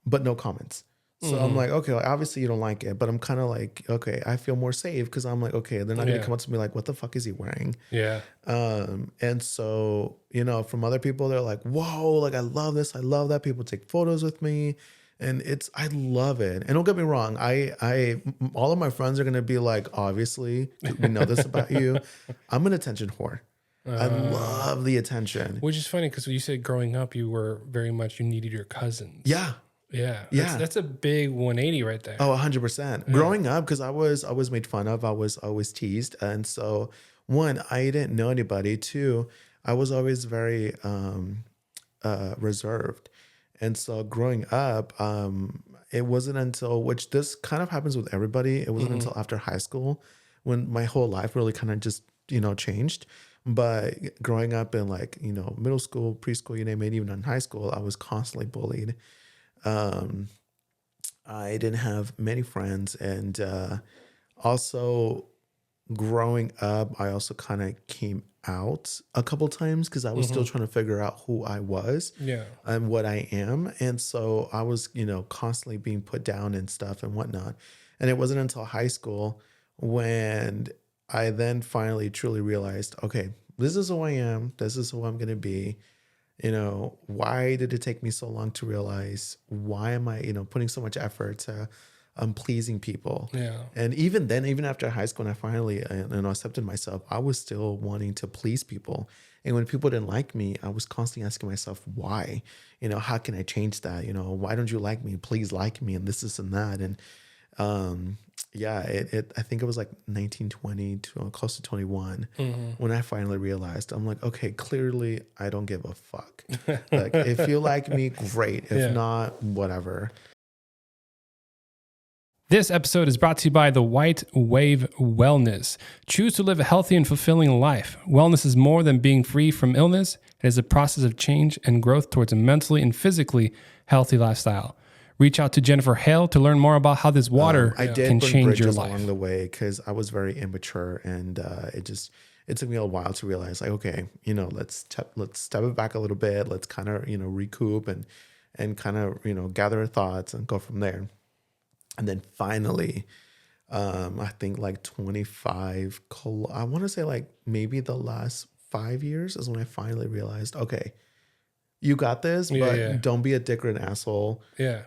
but no comments. So I'm like, okay, well, obviously you don't like it, but I'm kind of like, okay, I feel more safe because I'm like, okay, they're not going to come up to me like, what the fuck is he wearing? Yeah. And so, from other people, they're like, whoa, like, I love this. I love that. People take photos with me, and I love it. And don't get me wrong. All of my friends are going to be like, obviously, we know this about you. I'm an attention whore. I love the attention. Which is funny because you said growing up, you needed your cousins. Yeah. Yeah. Yeah. That's a big 180 right there. Oh, 100%. Growing up, because I was made fun of, I was always teased. And so, one, I didn't know anybody. Two, I was always very reserved. And so growing up, it wasn't until, which this kind of happens with everybody, it wasn't until after high school when my whole life really kind of just, changed. But growing up in, like, middle school, preschool, you name it, even in high school, I was constantly bullied. I didn't have many friends, and also growing up, I also kind of came out a couple times because I was still trying to figure out who I was and what I am. And so I was, constantly being put down and stuff and whatnot. And it wasn't until high school when I then finally truly realized, okay, this is who I am. This is who I'm going to be. Why did it take me so long to realize? Why am I, putting so much effort to pleasing people. Yeah. And even then, even after high school, and I finally accepted myself, I was still wanting to please people. And when people didn't like me, I was constantly asking myself, why? How can I change that? Why don't you like me? Please like me, and this and that. And yeah, I think it was like 19, 20 to close to 21 when I finally realized, I'm like, okay, clearly I don't give a fuck. Like, if you like me, great. If not, whatever. This episode is brought to you by the White Wave Wellness. Choose to live a healthy and fulfilling life. Wellness is more than being free from illness. It is a process of change and growth towards a mentally and physically healthy lifestyle. Reach out to Jennifer Hale to learn more about how this water can change your life. Along the way, because I was very immature, and it took me a while to realize, like, okay, let's step it back a little bit. Let's kind of recoup and kind of gather our thoughts and go from there. And then finally, I think like 25, I want to say like maybe the last 5 years is when I finally realized, okay, you got this, but don't be a dick or an asshole. Yeah.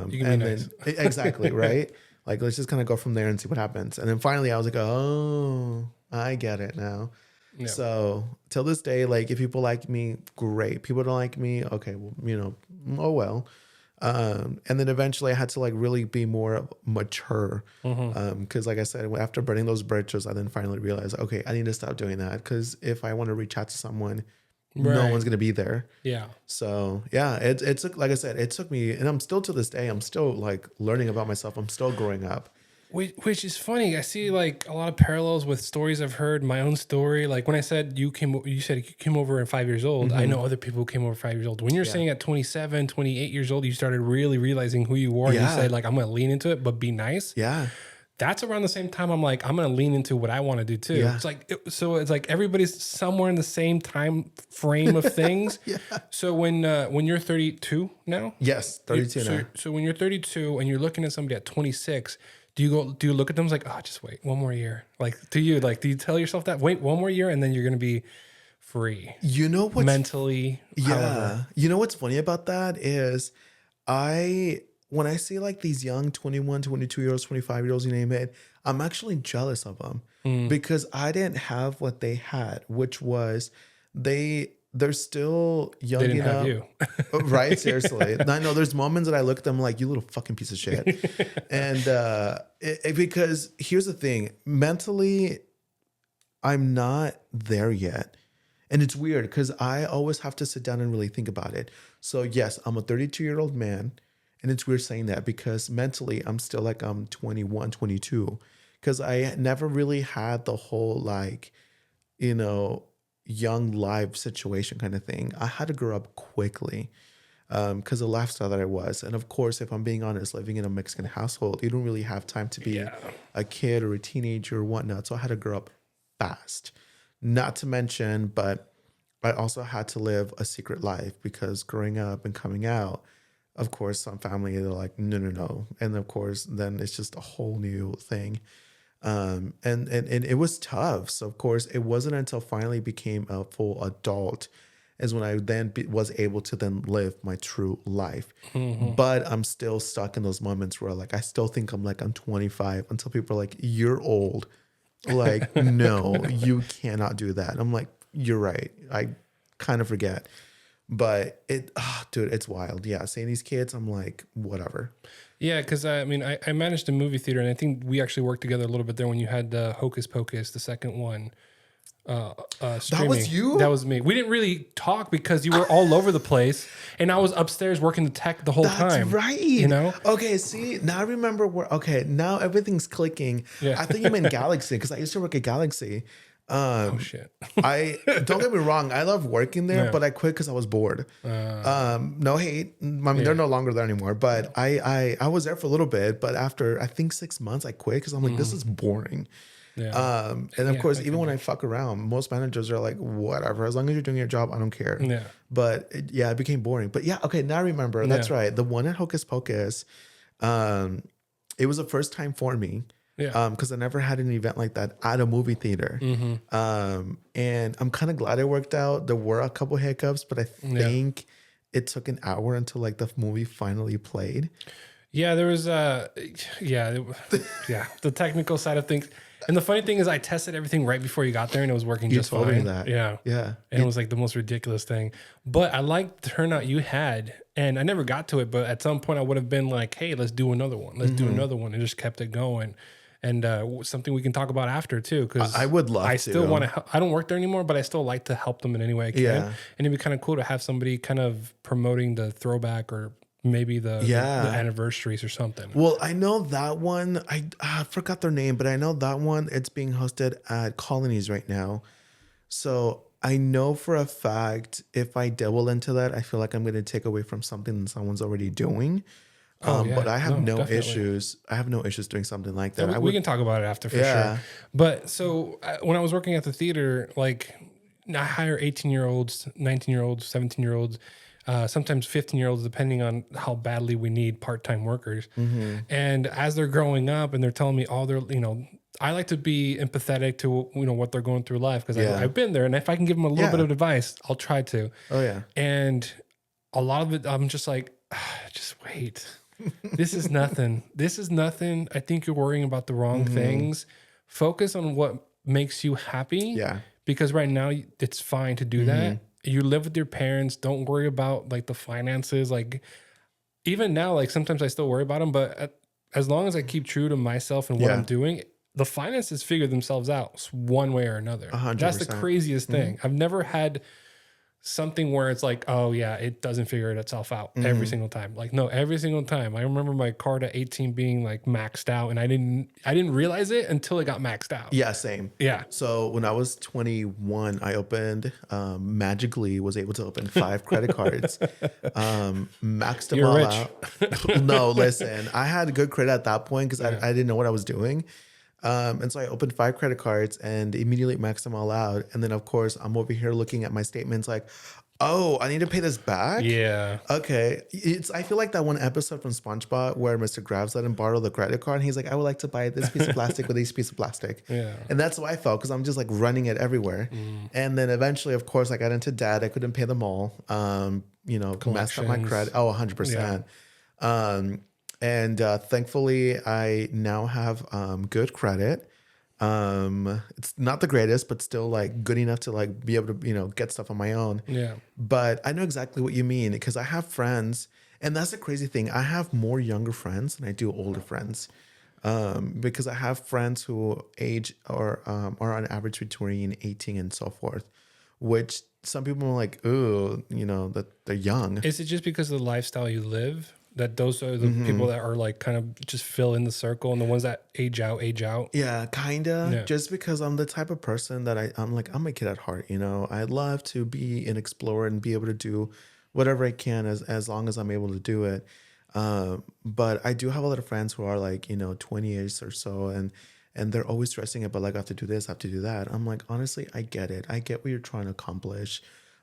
You can be nice. Exactly, right? Like, let's just kind of go from there and see what happens. And then finally I was like, oh, I get it now. Yeah. So till this day, like, if people like me, great. People don't like me, okay, well, oh well. And then eventually I had to like really be more mature. Because like I said, after burning those bridges, I then finally realized, okay, I need to stop doing that. Because if I want to reach out to someone, no one's going to be there. Yeah. So yeah, it took, like I said, it took me, and I'm still to this day, I'm still like learning about myself. I'm still growing up. Which is funny. I see like a lot of parallels with stories I've heard. My own story, like when I said you said you came over at 5 years old. I know other people who came over 5 years old. When you're saying at 27, 28 years old, you started really realizing who you were. And you said like, I'm going to lean into it, but be nice. Yeah. That's around the same time I'm like, I'm going to lean into what I want to do too. Yeah. It's like, it's like everybody's somewhere in the same time frame of things. So when you're 32 now? Yes, 32 now. So when you're 32 and you're looking at somebody at 26, do you look at them like, oh, just wait one more year? Like, do you tell yourself that, wait one more year and then you're going to be free? What's mentally? Yeah. What's funny about that is when I see like these young 21, 22-year-olds, 25-year-olds, you name it, I'm actually jealous of them because I didn't have what they had, which was they're still young enough. Have you. Right? Seriously. I know there's moments that I look at them like, you little fucking piece of shit. And because here's the thing, mentally, I'm not there yet. And it's weird because I always have to sit down and really think about it. So yes, I'm a 32-year-old man. And it's weird saying that because mentally I'm still like I'm 21, 22. Because I never really had the whole like, young live situation kind of thing. I had to grow up quickly because of the lifestyle that I was. And of course, if I'm being honest, living in a Mexican household, you don't really have time to be a kid or a teenager or whatnot. So I had to grow up fast. Not to mention, but I also had to live a secret life because growing up and coming out, of course, some family, they're like, no. And of course, then it's just a whole new thing. And it was tough. So of course, it wasn't until finally became a full adult is when I then was able to then live my true life. But I'm still stuck in those moments where like, I still think I'm 25 until people are like, you're old. Like, no, you cannot do that. I'm like, you're right. I kind of forget. But dude, it's wild. Yeah, seeing these kids, I'm like, whatever. Yeah, because I managed a movie theater, and I think we actually worked together a little bit there when you had Hocus Pocus, the second one. Streaming. That was you? That was me. We didn't really talk because you were all over the place, and I was upstairs working the tech the whole time. That's right. Okay, see, now I remember now everything's clicking. Yeah. I think you meant Galaxy because I used to work at Galaxy. Oh shit! I don't get me wrong. I love working there, but I quit because I was bored. No hate. I mean, they're no longer there anymore. But I was there for a little bit. But after I think 6 months, I quit because I'm like, this is boring. Yeah. And of course, even when I fuck around, most managers are like, whatever. As long as you're doing your job, I don't care. Yeah. But it became boring. But yeah, okay. Now I remember. That's right. The one at Hocus Pocus. It was the first time for me. Yeah. Because I never had an event like that at a movie theater. And I'm kind of glad it worked out. There were a couple hiccups, but I think it took an hour until like the movie finally played. Yeah, there was yeah, yeah, the technical side of things. And the funny thing is I tested everything right before you got there and it was working You just told me fine. that. Yeah. Yeah. And it was like the most ridiculous thing. But I liked the turnout you had. And I never got to it, but at some point I would have been like, hey, let's do another one. Let's do another one. And just kept it going. And something we can talk about after too, because I would love I still want to. to. I don't work there anymore, but I still like to help them in any way I can. Yeah. And it'd be kind of cool to have somebody kind of promoting the throwback or maybe the Yeah. anniversaries or something. Well, I know that one. I forgot their name, but I know that one. It's being hosted at Colonies right now. So I know for a fact if I dabble into that, I feel like I'm going to take away from something that someone's already doing. Oh But yeah, I have no, no definitely. issues. I have no issues doing something like Yeah, that. we can talk about it after for Yeah. sure. But so when I was working at the theater, like I hire 18-year-olds, 19-year-olds, 17-year-olds, sometimes 15-year-olds, depending on how badly we need part-time workers. And as they're growing up and they're telling me all their, I like to be empathetic to, what they're going through life because Yeah. I've been there. And if I can give them a little Yeah. bit of advice, I'll try to. Oh yeah. And a lot of it, I'm just like, just wait. This is nothing. This is nothing. I think you're worrying about the wrong things. Focus on what makes you happy. Yeah. Because right now it's fine to do that. You live with your parents. Don't worry about like the finances. Like even now, like sometimes I still worry about them, but as long as I keep true to myself and what Yeah. I'm doing, the finances figure themselves out one way or another. 100%. That's the craziest thing. I've never had something where it's like, oh yeah, it doesn't figure itself out every single time. Like no, every single time. I remember my card at 18 being like maxed out, and I didn't realize it until it got maxed out. Yeah, same. Yeah. So when I was 21, I opened magically was able to open 5 credit cards. Maxed them You're all rich. out. No, listen, I had good credit at that point because I didn't know what I was doing. And so I opened 5 credit cards and immediately maxed them all out. And then of course I'm over here looking at my statements like, oh, I need to pay this back. Yeah. Okay. I feel like that one episode from SpongeBob where Mr. Krabs let him borrow the credit card and he's like, I would like to buy this piece of plastic with this piece of plastic. Yeah. And that's what I felt because I'm just like running it everywhere. And then eventually, of course, I got into debt. I couldn't pay them all. Messed up my Collections. credit. Oh, 100%. And thankfully, I now have good credit. It's not the greatest, but still like good enough to like be able to, get stuff on my own. Yeah. But I know exactly what you mean because I have friends, and that's the crazy thing. I have more younger friends than I do older friends. Because I have friends who age or are on average between 18 and so forth, which some people are like, ooh, that they're young. Is it just because of the lifestyle you live that those are the people that are like kind of just fill in the circle, and the ones that age out? Yeah, kinda. Yeah. Just because I'm the type of person that I'm a kid at heart, I love to be an explorer and be able to do whatever I can as long as I'm able to do it. But I do have a lot of friends who are like, 20ish or so, and they're always stressing about like, I have to do this, I have to do that. I'm like, honestly, I get it. I get what you're trying to accomplish,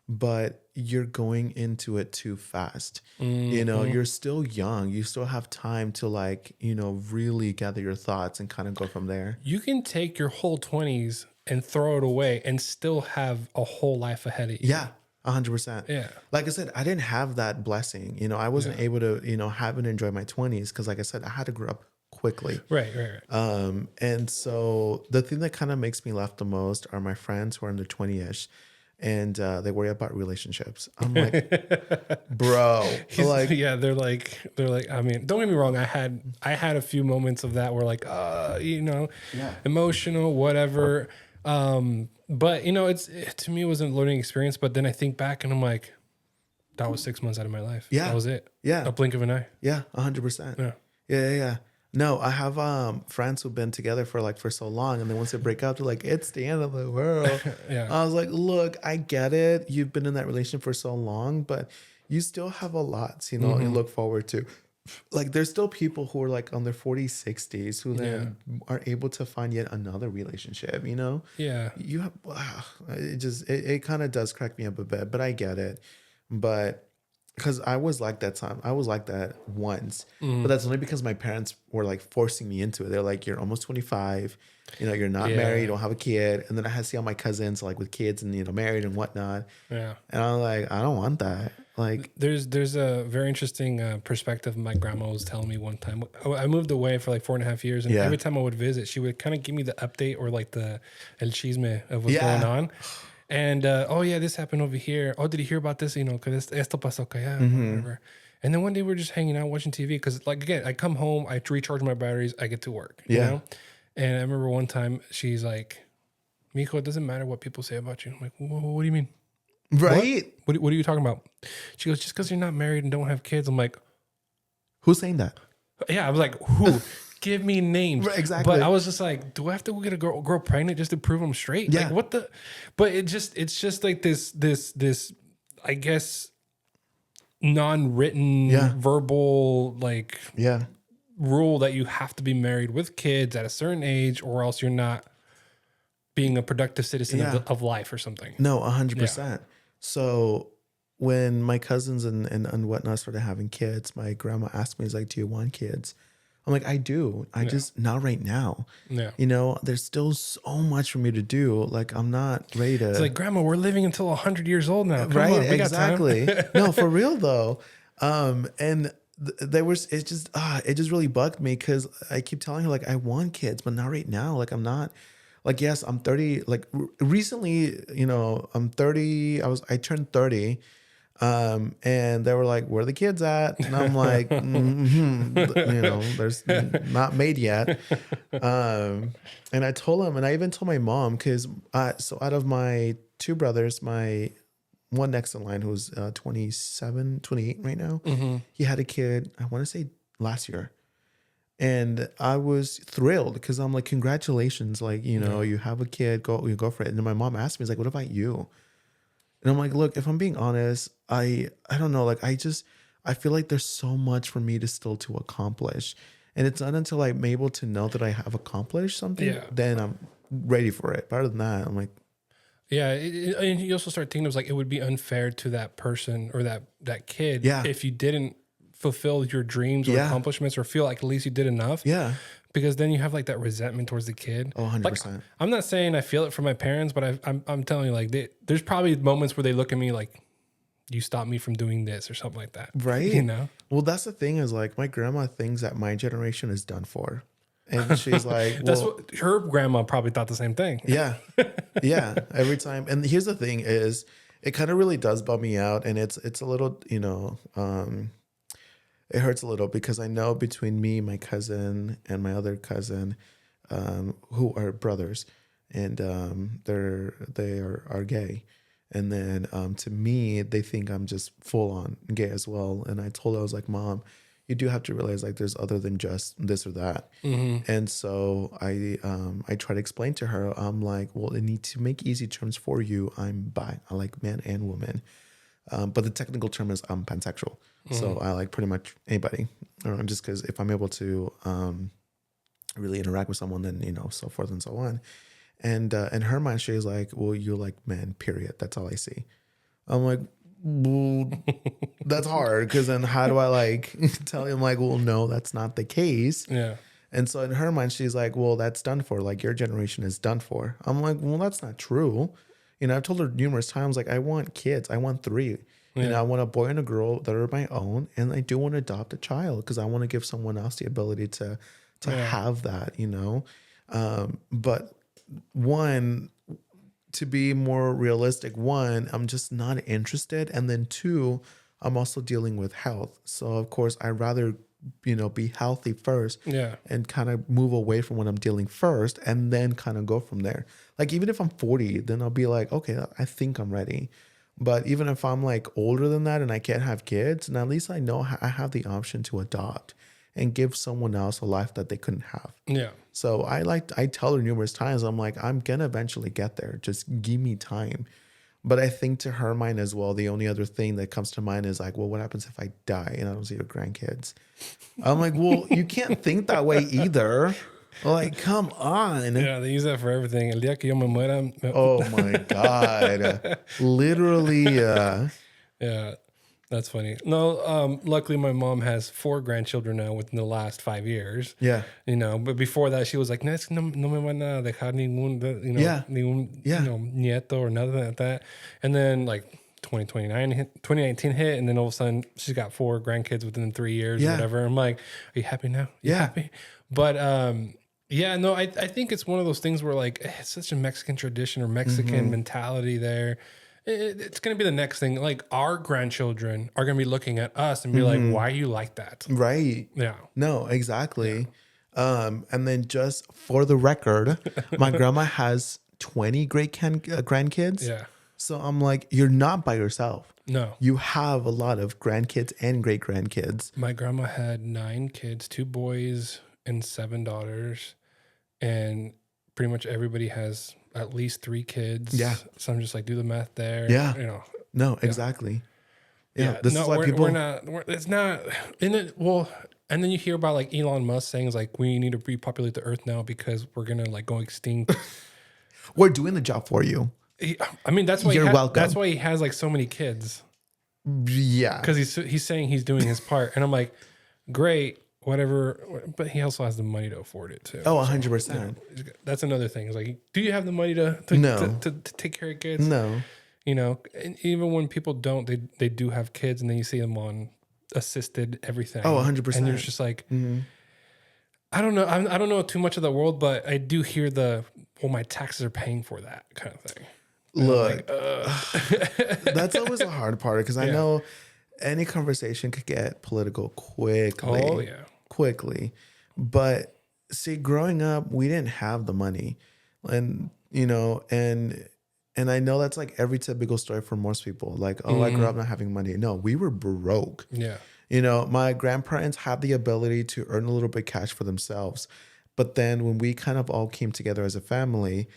but you're going into it too fast. You're still young. You still have time to like, really gather your thoughts and kind of go from there. You can take your whole 20s and throw it away and still have a whole life ahead of you. Yeah. 100%. Yeah. Like I said, I didn't have that blessing. I wasn't able to, have and enjoy my 20s because, like I said, I had to grow up quickly. Right. And so the thing that kind of makes me laugh the most are my friends who are in their 20ish and they worry about relationships. I'm like, bro, like, yeah, they're like, I mean, don't get me wrong. I had a few moments of that where like, emotional, whatever. But to me, it was a learning experience. But then I think back and I'm like, that was 6 months out of my life. Yeah. That was it. Yeah. A blink of an eye. Yeah, 100%. Yeah. No, I have friends who've been together for so long, and then once they break up, they're like, it's the end of the world. Yeah. I was like, look, I get it. You've been in that relationship for so long, but you still have a lot, you look forward to. Like, there's still people who are like on their 40s, 60s who then are able to find yet another relationship, Yeah. You have, it kind of does crack me up a bit, but I get it. But because I was like that time. I was like that once. But that's only because my parents were like forcing me into it. They're like, you're almost 25. You're not married. You don't have a kid. And then I had to see all my cousins like with kids and, married and whatnot. Yeah. And I was like, I don't want that. Like, There's a very interesting perspective my grandma was telling me one time. I moved away for like 4.5 years, and yeah, every time I would visit, she would kind of give me the update or like the el chisme of what's going yeah, on. And oh yeah, this happened over here. Oh, did you hear about this? You know, because esto pasó acá, hmm whatever. And then one day we're just hanging out watching TV because, like, again, I come home, I recharge my batteries, I get to work. You yeah, know. And I remember one time she's like, "Mijo, it doesn't matter what people say about you." I'm like, What do you mean? What? right. What are you talking about? She goes, just because you're not married and don't have kids. I'm like, Who's saying that? yeah. I was like, who? Give me names. Right, But I exactly. was just like, do I have to go get a girl pregnant just to prove I'm straight? Like, Yeah, what the? But it's just like this, I guess, yeah, non-written verbal like yeah. rule that you have to be married with kids at a certain age, or else you're not being a productive citizen Yeah. of life or something. No, Yeah. 100%. So when my cousins and whatnot started having kids, my grandma asked me, "Is like, do you want kids?" I'm like, "I do. I Yeah. just not right now. Yeah. You know, there's still so much for me to do. Like, I'm not ready It's to." like, Grandma, we're living until 100 years old now. Come Right? on, we got time. Exactly. No, for real though. And there was it just really bugged me because I keep telling her like I want kids, but not right now. Like I'm not. Like, yes, I'm 30. Like recently, I'm 30. I turned 30. And they were like, "Where are the kids at?" And I'm like, there's not made yet. And I told them, and I even told my mom, because so out of my two brothers, my one next in line who's 27, 28 right now, he had a kid, I want to say last year. And I was thrilled because I'm like, congratulations, like, you have a kid, you go for it. And then my mom asked me, "Is like, what about you?" And I'm like, look, if I'm being honest, I don't know, like I feel like there's so much for me to accomplish. And it's not until I'm able to know that I have accomplished something, Yeah. then I'm ready for it. But other than that, I'm like, Yeah. And you also start thinking it was like, it would be unfair to that person or that kid yeah, if you didn't fulfill your dreams or yeah, accomplishments or feel like at least you did enough. yeah. Because then you have like that resentment towards the kid. Oh, Like, 100%. I'm not saying I feel it from my parents, but I'm telling you, like, there's probably moments where they look at me like, you stopped me from doing this or something like that. You Right? know? Well, that's the thing is like my grandma thinks that my generation is done for. And she's like, That's well, what her grandma probably thought the same thing. yeah. Yeah. Every time. And here's the thing is it kind of really does bum me out. And it's a little, it hurts a little because I know between me, my cousin, and my other cousin, who are brothers, and they are gay, and then to me, they think I'm just full on gay as well. And I told her, I was like, "Mom, you do have to realize like there's other than just this or that." And so I try to explain to her, I'm like, "Well, I need to make easy terms for you. I'm bi. I like men and women." But the technical term is I'm pansexual. So I like pretty much anybody. Just because if I'm able to really interact with someone, then, so forth and so on. And in her mind, she's like, "Well, you like men, period. That's all I see." I'm like, well, that's hard. Because then how do I like tell him like, well, no, that's not the case. Yeah. And so in her mind, she's like, "Well, that's done for. Like your generation is done for." I'm like, "Well, that's not true." I've told her numerous times, like, I want kids. I want three. Yeah. I want a boy and a girl that are my own. And I do want to adopt a child because I want to give someone else the ability to have that. But one, to be more realistic, one, I'm just not interested. And then two, I'm also dealing with health. So of course I'd rather, be healthy first Yeah. and kind of move away from what I'm dealing first and then kind of go from there. Like even if I'm 40, then I'll be like, okay, I think I'm ready. But even if I'm like older than that and I can't have kids, and at least I know I have the option to adopt and give someone else a life that they couldn't have. Yeah. So I tell her numerous times, I'm like, I'm gonna eventually get there. Just give me time. But I think to her mind as well, the only other thing that comes to mind is like, well, what happens if I die and I don't see your grandkids? I'm like, well, you can't think that way either. Like, come on. Yeah. They use that for everything. El día que yo me muera. Oh my God. Literally. Yeah. That's funny. No, luckily my mom has 4 grandchildren now within the last 5 years. Yeah. But before that she was like, no, no me van a dejar ningún, Yeah. ningún, Yeah. nieto or nothing like that. And then like 2019 hit, and then all of a sudden she's got 4 grandkids within 3 years or Yeah. whatever. I'm like, are you happy now? You Yeah. happy? But yeah, no, I think it's one of those things where like it's such a Mexican tradition or Mexican mentality there. It's going to be the next thing. Like our grandchildren are going to be looking at us and be like, why are you like that? Right. Yeah. No, exactly. And then just for the record, my grandma has 20 grandkids. Yeah. So I'm like, you're not by yourself. No. You have a lot of grandkids and great grandkids. My grandma had 9 kids, 2 boys and 7 daughters. And pretty much everybody has at least 3 kids. Yeah. So I'm just like, do the math there. Yeah. You know. No, exactly. Yeah. This no, is why it's not in it. Well, and then you hear about like Elon Musk saying like, we need to repopulate the earth now because we're going to like go extinct. we're doing the job for you. I mean, that's why You're welcome. That's why he has like so many kids. Yeah. Because he's saying he's doing his part. And I'm like, great, whatever. But he also has the money to afford it too. Oh, 100%. You know, that's another thing. It's like, do you have the money to take care of kids? No. You know, and even when people don't, they do have kids, and then you see them on assisted everything. Oh, 100%. And you're just like, I don't know. I don't know too much of the world, but I do hear my taxes are paying for that kind of thing. And Look, that's always a hard part because I know any conversation could get political quickly. Oh, yeah. Quickly. But see, growing up, we didn't have the money. And, you know, and I know that's like every typical story for most people. Like, oh, I grew up not having money. No, we were broke. Yeah. You know, my grandparents had the ability to earn a little bit of cash for themselves. But then when we kind of all came together as a family,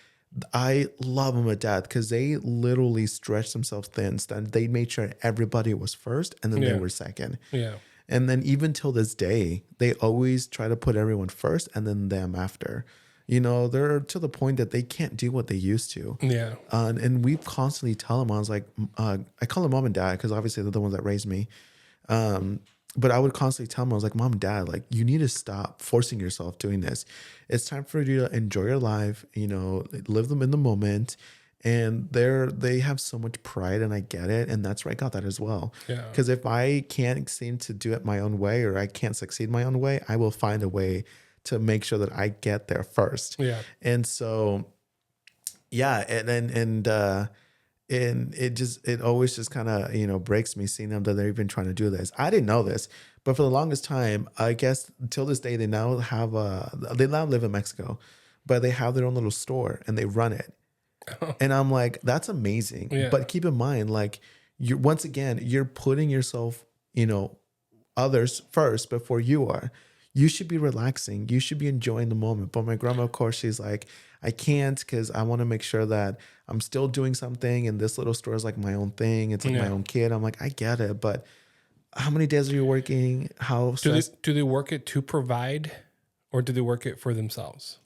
I love them to death because they literally stretched themselves thin. They made sure everybody was first and then they were second. Yeah. And then even till this day, they always try to put everyone first and then them after. You know, they're to the point that they can't do what they used to. Yeah. And we constantly tell them, I was like, I call them mom and dad because obviously they're the ones that raised me. But I would constantly tell them, I was like, mom and dad, like, you need to stop forcing yourself doing this. It's time for you to enjoy your life, you know, live them in the moment. And they have so much pride, and I get it. And that's where I got that as well. Yeah. Because if I can't seem to do it my own way, or I can't succeed my own way, I will find a way to make sure that I get there first. Yeah. And so, yeah. And it always just kind of, you know, breaks me seeing them that they're even trying to do this. I didn't know this, but for the longest time, I guess until this day, they now live in Mexico, but they have their own little store and they run it. Oh. And I'm like, that's amazing. Yeah. But keep in mind, like, you're putting yourself, you know, others first before you are. You should be relaxing. You should be enjoying the moment. But my grandma, of course, she's like, I can't because I want to make sure that I'm still doing something. And this little store is like my own thing. It's like my own kid. I'm like, I get it. But how many days are you working? How do they work it to provide, or do they work it for themselves?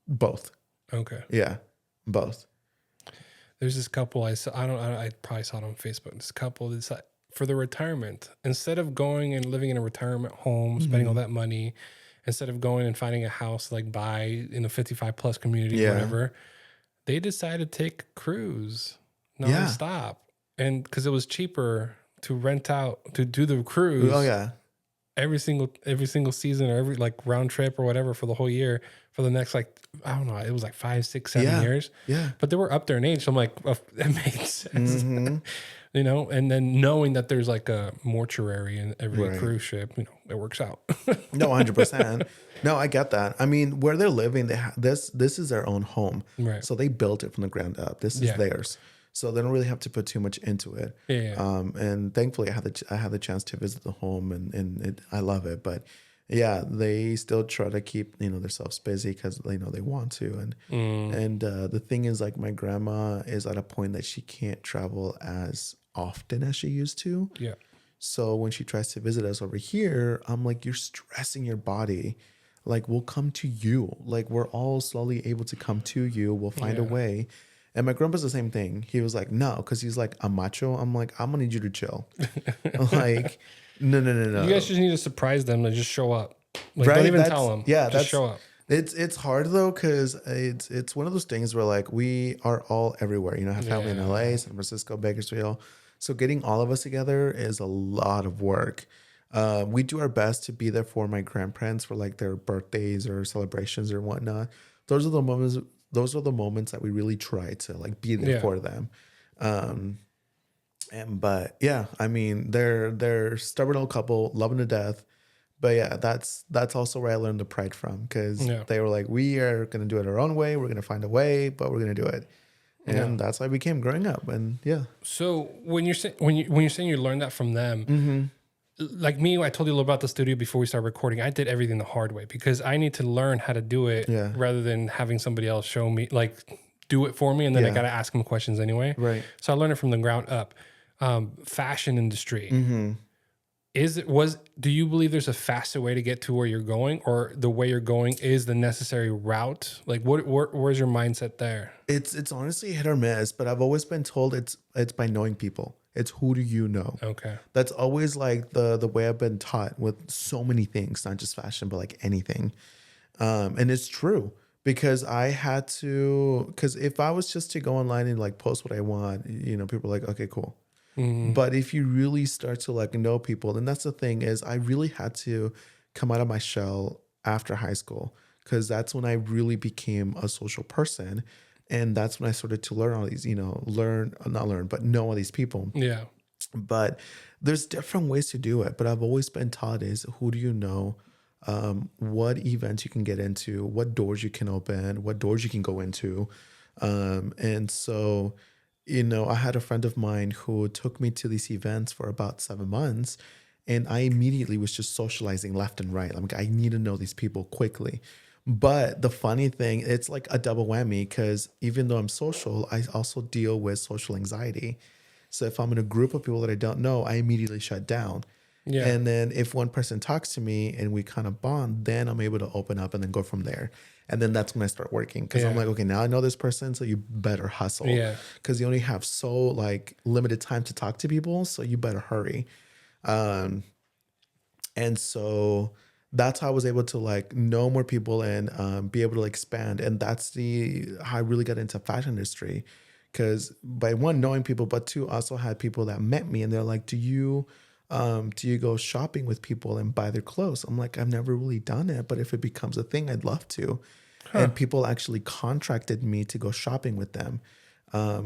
Both. Okay. Yeah, both. There's this couple I saw. I probably saw it on Facebook. This couple that's like, for the retirement, instead of going and living in a retirement home, spending all that money, instead of going and finding a house like buy in a 55 plus community or whatever, they decided to take a cruise nonstop. And because it was cheaper to rent out, to do the cruise. Oh yeah. Every single season, or every like round trip or whatever for the whole year for the next, like, I don't know, it was like 5, 6, 7 years. Yeah. But they were up there in age. So I'm like, well, that makes sense. You know, and then knowing that there's like a mortuary in every cruise ship, you know, it works out. No, 100%. No, I get that. I mean, where they're living, this is their own home. Right. So they built it from the ground up. This is theirs. So they don't really have to put too much into it. Yeah. And thankfully I had the chance to visit the home and I love it. But yeah, they still try to keep, you know, themselves busy because, you know, they want to. And the thing is, like, my grandma is at a point that she can't travel as often as she used to. Yeah. So when she tries to visit us over here, I'm like, you're stressing your body. Like, we'll come to you. Like, we're all slowly able to come to you. We'll find a way. And my grandpa's the same thing. He was like, no, because he's like a macho. I'm like, I'm gonna need you to chill. Like, no. You guys just need to surprise them and just show up. Like, don't even tell them. Yeah, just show up. It's hard though, because it's one of those things where, like, we are all everywhere. You know, I have family in LA, San Francisco, Bakersfield. So getting all of us together is a lot of work. We do our best to be there for my grandparents for like their birthdays or celebrations or whatnot. Those are the moments. Those are the moments that we really try to like be there Yeah. for them. Um, and but yeah, I mean they're stubborn old couple, loving to death. But yeah, that's also where I learned the pride from because Yeah. they were like, we are gonna do it our own way. We're gonna find a way, but we're gonna do it. Yeah. And that's how I became growing up. And yeah. So when you're saying when you're saying you learned that from them, Mm-hmm. like me, I told you a little about the studio before we started recording. I did everything the hard way because I need to learn how to do it Yeah. rather than having somebody else show me, like do it for me, and then I Yeah. got to ask them questions anyway. Right. So I learned it from the ground up. Fashion industry. Mm-hmm. Do you believe there's a faster way to get to where you're going, or the way you're going is the necessary route? Like where's your mindset there? It's honestly hit or miss, but I've always been told it's by knowing people. It's who do you know? Okay. That's always like the way I've been taught with so many things, not just fashion, but like anything. And it's true because I had to, because if I was just to go online and like post what I want, people are like, okay, cool. But if you really start to like know people, and that's the thing is I really had to come out of my shell after high school because that's when I really became a social person. And that's when I started to learn all these, not learn, but know all these people. Yeah. But there's different ways to do it. But I've always been taught is who do you know, what events you can get into, what doors you can open, what doors you can go into. And so, I had a friend of mine who took me to these events for about 7 months. And I immediately was just socializing left and right. I'm like, I need to know these people quickly. But the funny thing, it's like a double whammy because even though I'm social, I also deal with social anxiety. So if I'm in a group of people that I don't know, I immediately shut down. Yeah. And then if one person talks to me and we kind of bond, then I'm able to open up and then go from there. And then that's when I start working because I'm Yeah. like, okay, now I know this person, so you better hustle. Yeah. Because you only have so like limited time to talk to people, so you better hurry. And so that's how I was able to like know more people and be able to like expand. And that's how I really got into fashion industry. Because by one, knowing people, but two, also had people that met me and they're like, do you go shopping with people and buy their clothes? I'm like, I've never really done it, but if it becomes a thing, I'd love to. And people actually contracted me to go shopping with them,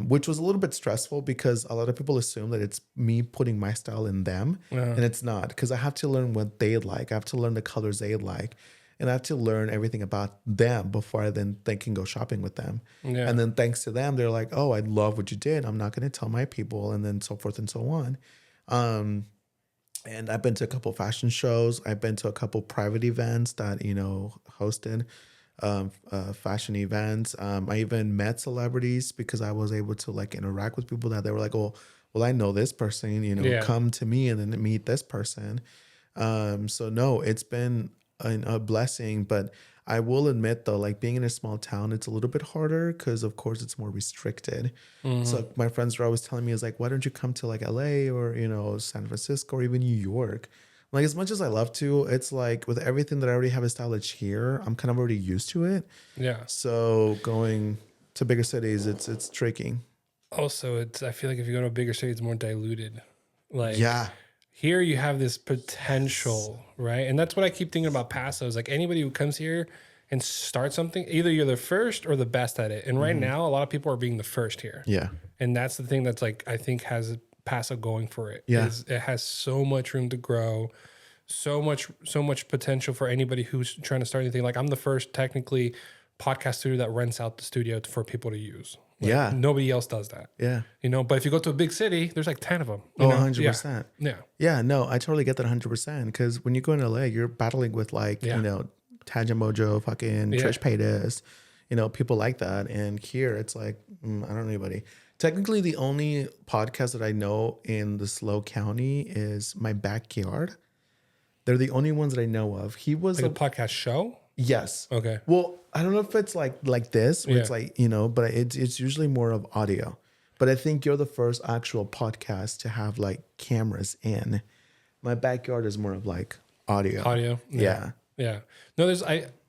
which was a little bit stressful because a lot of people assume that it's me putting my style in them. And it's not because I have to learn what they like. I have to learn the colors they like. And I have to learn everything about them before I then they can go shopping with them. Yeah. And then thanks to them, they're like, oh, I love what you did. I'm not going to tell my people and then so forth and so on. And I've been to a couple fashion shows. I've been to a couple private events that, hosted fashion events. I even met celebrities because I was able to like interact with people that they were like, oh, well, I know this person, Yeah. come to me and then meet this person. So no, it's been a blessing, but I will admit though, like being in a small town, it's a little bit harder because of course it's more restricted. So my friends were always telling me is like, why don't you come to like LA or, San Francisco or even New York? Like as much as I love to, it's like with everything that I already have established here, I'm kind of already used to it. Yeah. So going to bigger cities, it's tricky. Also, I feel like if you go to a bigger city, it's more diluted. Like Yeah. here you have this potential, right? And that's what I keep thinking about Paso is like anybody who comes here and starts something, either you're the first or the best at it. And right now, a lot of people are being the first here. Yeah. And that's the thing that's like, I think has Paso going for it. Yeah. Is it has so much room to grow, so much potential for anybody who's trying to start anything. Like I'm the first technically podcast studio that rents out the studio for people to use. Like, Yeah. nobody else does that. Yeah. But if you go to a big city, there's like 10 of them. Oh, 100%. Yeah. Yeah, no, I totally get that 100% because when you go in LA, you're battling with like, Tangent Mojo, fucking Trish Paytas, people like that. And here it's like, I don't know anybody. Technically, the only podcast that I know in the Slow County is My Backyard. They're the only ones that I know of. He was Like a podcast show? yes. Okay. Well, I don't know if it's like this, where it's like, but it's usually more of audio. But I think you're the first actual podcast to have like cameras in. My Backyard is more of like audio. Audio. Yeah. Yeah. No,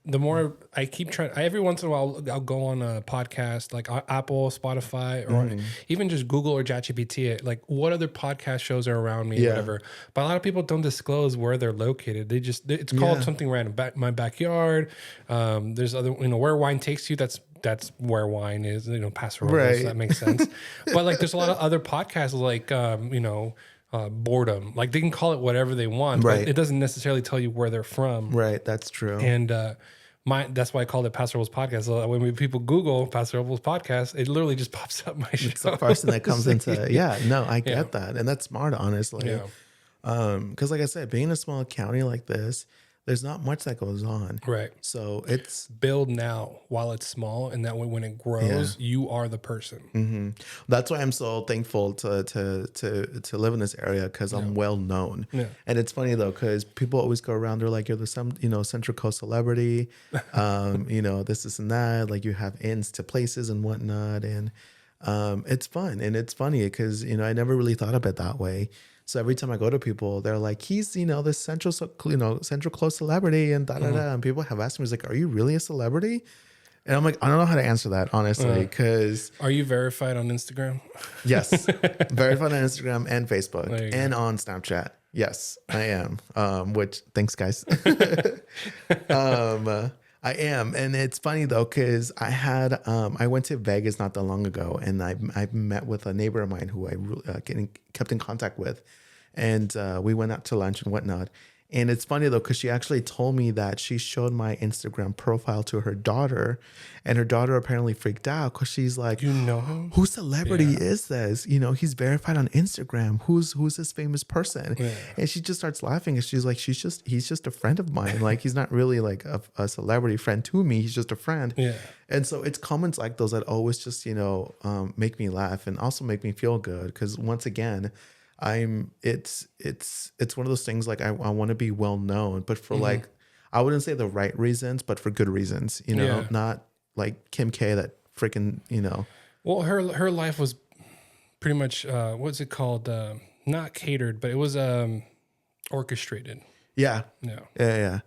the more I keep trying, every once in a while, I'll go on a podcast like Apple, Spotify, or even just Google or ChatGPT it. Like, what other podcast shows are around me, Yeah. whatever. But a lot of people don't disclose where they're located. It's called Yeah. something random. My backyard. There's other, where wine takes you. That's where wine is. Paso Robles. Right. That makes sense. But like, there's a lot of other podcasts like boredom. Like they can call it whatever they want, Right. but it doesn't necessarily tell you where they're from. Right. That's true. And that's why I called it Paso Robles Podcast. So when people Google Paso Robles Podcast, it literally just pops up my show. It's the person that comes into, I get that. And that's smart, honestly. Yeah. Because like I said, being a small county like this, there's not much that goes on. Right. So it's Build now while it's small, and that way when it grows, you are the person. that's why I'm so thankful to live in this area, because I'm well known. Yeah. And it's funny though, because people always go around, they're like, you're the Central Coast celebrity, this and that. Like you have ins to places and whatnot, and it's fun and it's funny because I never really thought of it that way. So every time I go to people, they're like, he's, this Central Coast celebrity and da da da. And people have asked me, like, are you really a celebrity? And I'm like, I don't know how to answer that, honestly, because Are you verified on Instagram? yes, verified on Instagram and Facebook There you and on Snapchat. Yes, I am. Which thanks, guys. I am, and it's funny though because I went to Vegas not that long ago, and I met with a neighbor of mine who I kept in contact with, and we went out to lunch and whatnot. And it's funny though because she actually told me that she showed my Instagram profile to her daughter, and her daughter apparently freaked out because she's like, You know him? whose celebrity is this? He's verified on Instagram. Who's this famous person? Yeah. And she just starts laughing, and she's like, he's just a friend of mine. Like he's not really like a celebrity friend to me. He's just a friend. Yeah. And so it's comments like those that always just make me laugh and also make me feel good because once again, it's one of those things like I want to be well known, but for like I wouldn't say the right reasons, but for good reasons. Not like Kim K that freaking Well, her life was pretty much what's it called? Not catered, but it was orchestrated. Yeah. Yeah. Yeah.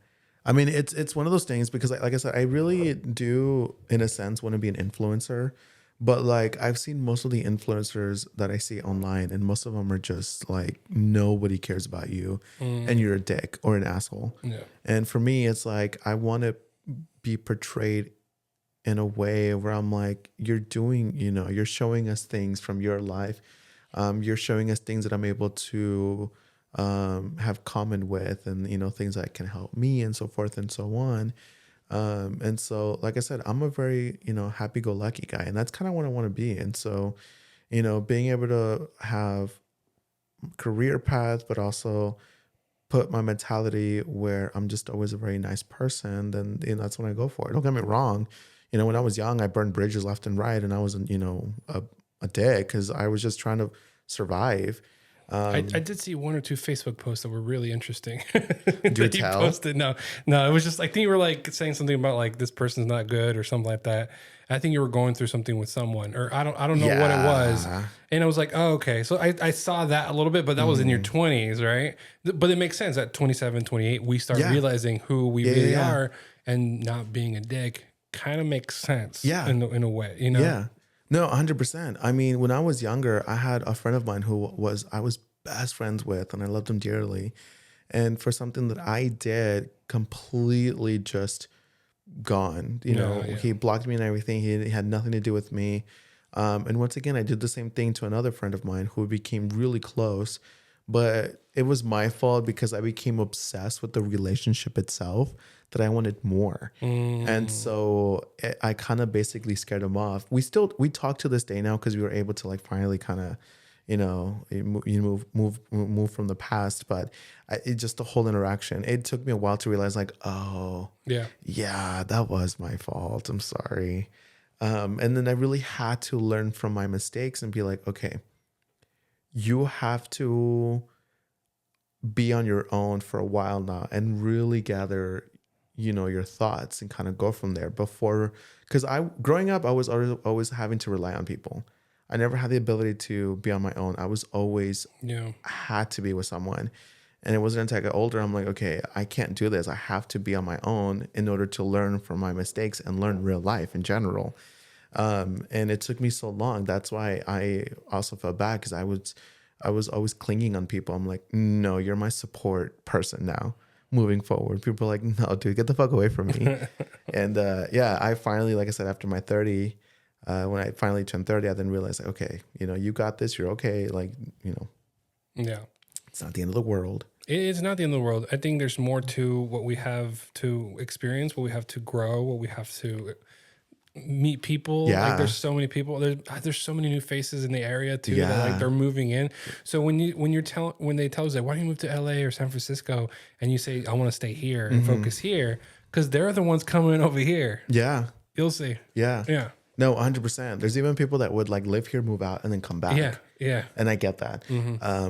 I mean, it's one of those things because like I said, I really do, in a sense, want to be an influencer. But like I've seen most of the influencers that I see online, and most of them are just like nobody cares about you, and you're a dick or an asshole. Yeah. And for me, it's like I want to be portrayed in a way where I'm like, you're doing, you're showing us things from your life. You're showing us things that I'm able to have common with, and things that can help me, and so forth and so on. And so, like I said, I'm a very, happy-go-lucky guy, and that's kind of what I want to be. And so, being able to have career path, but also put my mentality where I'm just always a very nice person, then that's when I go for it. Don't get me wrong. When I was young, I burned bridges left and right, and I wasn't, a dick because I was just trying to survive. I did see one or two Facebook posts that were really interesting. Do tell? Posted. No, it was just, I think you were like saying something about like this person's not good or something like that. I think you were going through something with someone, or I don't know what it was. And I was like, oh, okay. So I saw that a little bit, but that was in your 20s, right? But it makes sense at 27, 28, we start realizing who we really are, and not being a dick kind of makes sense. Yeah. In a way, Yeah. No, 100%. I mean, when I was younger, I had a friend of mine who I was best friends with, and I loved him dearly. And for something that I did, completely just gone. He blocked me and everything. He had nothing to do with me. And once again, I did the same thing to another friend of mine who became really close. But it was my fault because I became obsessed with the relationship itself, that I wanted more. And so I kind of basically scared him off. We talk to this day now because we were able to like finally kind of, move from the past. But it just the whole interaction, it took me a while to realize like, oh, yeah, that was my fault. I'm sorry. And then I really had to learn from my mistakes and be like, okay, you have to be on your own for a while now and really gather your thoughts and kind of go from there because growing up, I was always having to rely on people. I never had the ability to be on my own. I was always had to be with someone. And it wasn't until I got older, I'm like, okay, I can't do this. I have to be on my own in order to learn from my mistakes and learn real life in general. And it took me so long. That's why I also felt bad, because I was always clinging on people. I'm like, no, you're my support person now. Moving forward, people are like, no, dude, get the fuck away from me. And yeah, I finally, like I said, after my 30, when I finally turned 30, I then realized, like, okay, you got this. You're okay. Like, Yeah. it's not the end of the world. It's not the end of the world. I think there's more to what we have to experience, what we have to grow, what we have to meet people. Yeah. Like there's so many people. There's so many new faces in the area too. Yeah. That like they're moving in. So when they tell us like, why don't you move to LA or San Francisco, and you say I want to stay here and focus here, because they're the ones coming over here. Yeah. You'll see. Yeah. Yeah. No, 100%. There's even people that would like live here, move out, and then come back. Yeah. Yeah. And I get that.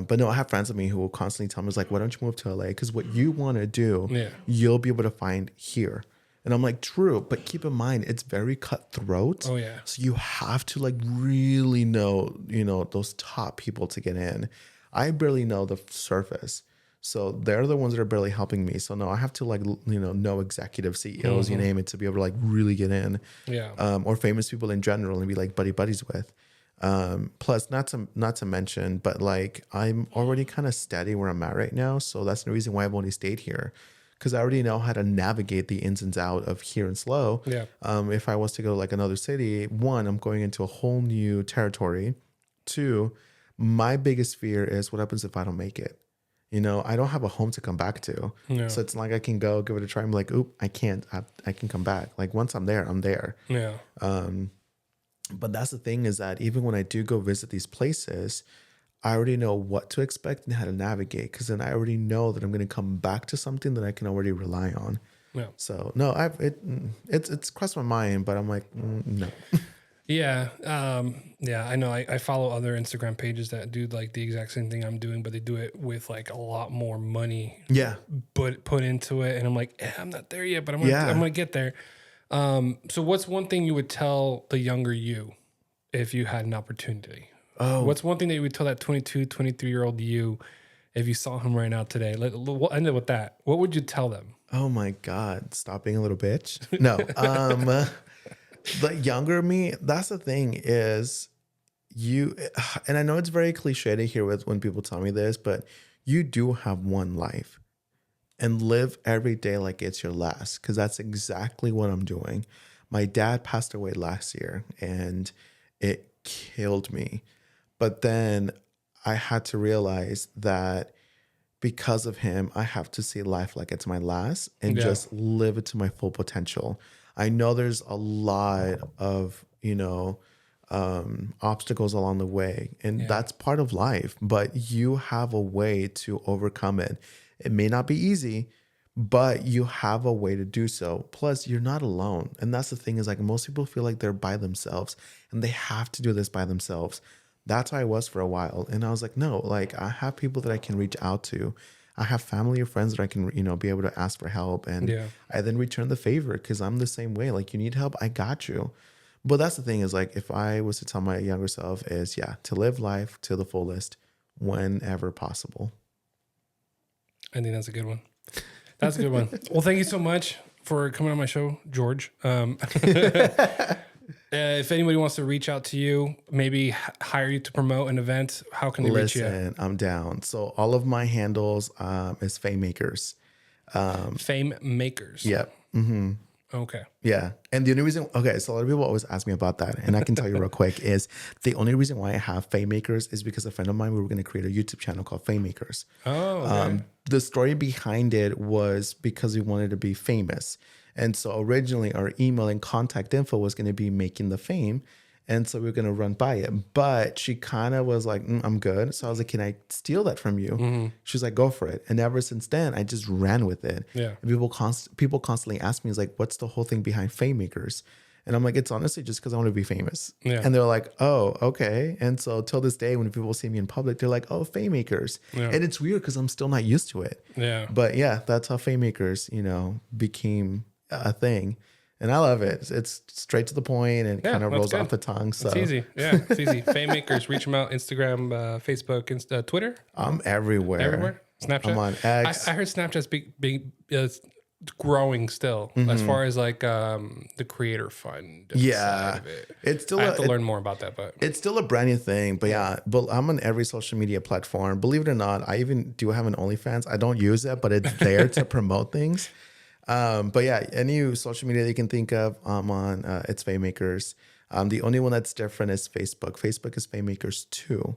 But no, I have friends of me who will constantly tell me, like, why don't you move to LA? Because what you want to do, you'll be able to find here. And I'm like, true. But keep in mind, it's very cutthroat. Oh, yeah. So you have to like really know, those top people to get in. I barely know the surface. So they're the ones that are barely helping me. So no, I have to like, know executive CEOs, you name it, to be able to like really get in. Yeah. Or famous people in general and be like buddies with. Plus not to mention, but like I'm already kind of steady where I'm at right now. So that's the reason why I've only stayed here, because I already know how to navigate the ins and outs of here and slow. Yeah. If I was to go to like another city, one, I'm going into a whole new territory. Two, my biggest fear is what happens if I don't make it? I don't have a home to come back to. Yeah. So it's not like I can go give it a try. I'm like, oop, I can't. I can come back. Like once I'm there, I'm there. Yeah. But that's the thing, is that even when I do go visit these places, I already know what to expect and how to navigate, because then I already know that I'm going to come back to something that I can already rely on. Yeah. So no, it's crossed my mind, but I'm like, no. Yeah. Yeah, I know. I follow other Instagram pages that do like the exact same thing I'm doing, but they do it with like a lot more money. Yeah. Put into it. And I'm like, I'm not there yet, but I'm going to get there. So what's one thing you would tell the younger you if you had an opportunity? Oh, What's one thing that you would tell that 22, 23-year-old you if you saw him right now today? We'll end it with that. What would you tell them? oh my God, stop being a little bitch. No. The younger me, that's the thing, is you, and I know it's very cliche to hear with when people tell me this, but you do have one life, and live every day like it's your last, because that's exactly what I'm doing. My dad passed away last year and it killed me. But then I had to realize that because of him, I have to see life like it's my last and just live it to my full potential. I know there's a lot of, obstacles along the way, and that's part of life, but you have a way to overcome it. It may not be easy, but you have a way to do so. Plus, you're not alone. And that's the thing, is like most people feel like they're by themselves and they have to do this by themselves. That's how I was for a while. And I was like, no, like I have people that I can reach out to. I have family or friends that I can, be able to ask for help. And I then return the favor, because I'm the same way. Like, you need help, I got you. But that's the thing, is like, if I was to tell my younger self, is to live life to the fullest whenever possible. I think that's a good one. That's a good one. Well, thank you so much for coming on my show, George. If anybody wants to reach out to you, maybe hire you to promote an event, how can they reach you? Listen, I'm down. So all of my handles is Fame Makers. Fame Makers. Yep. Mm-hmm. Okay. Yeah. And the only reason, so a lot of people always ask me about that. And I can tell you real quick, is the only reason why I have Fame Makers is because a friend of mine, we were going to create a YouTube channel called Fame Makers. Oh, okay. The story behind it was because we wanted to be famous. And so originally our email and contact info was going to be Making the Fame. And so we were going to run by it. But she kind of was like, I'm good. So I was like, can I steal that from you? Mm-hmm. She was like, go for it. And ever since then, I just ran with it. Yeah. And people constantly ask me, is like, what's the whole thing behind Fame Makers? And I'm like, it's honestly just because I want to be famous. Yeah. And they're like, oh, okay. And so till this day, when people see me in public, they're like, oh, Fame Makers. Yeah. And it's weird because I'm still not used to it. Yeah. But yeah, that's how Fame Makers, became a thing. And I love it. It's straight to the point and kind of rolls off the tongue. So it's easy. Yeah, it's easy. Fame Makers, reach them out. Instagram, Facebook, Twitter. I'm everywhere. Everywhere? Snapchat. I'm on X. I heard Snapchat's big growing still as far as like the creator fund. Yeah, Side of it. it's still I have to learn more about that, but it's still a brand new thing. But yeah, but I'm on every social media platform. Believe it or not, I even do have an OnlyFans. I don't use it, but it's there to promote things. But yeah, any social media that you can think of, I'm on. It's Famemakers. The only one that's different is Facebook. Facebook is Famemakers 2.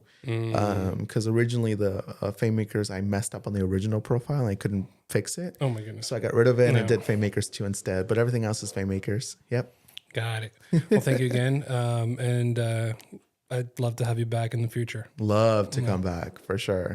Because originally the Famemakers, I messed up on the original profile and I couldn't fix it. oh my goodness. So I got rid of it and I did Famemakers 2 instead. But everything else is Famemakers. Yep. Got it. Well, thank you again. And I'd love to have you back in the future. Love to come back for sure.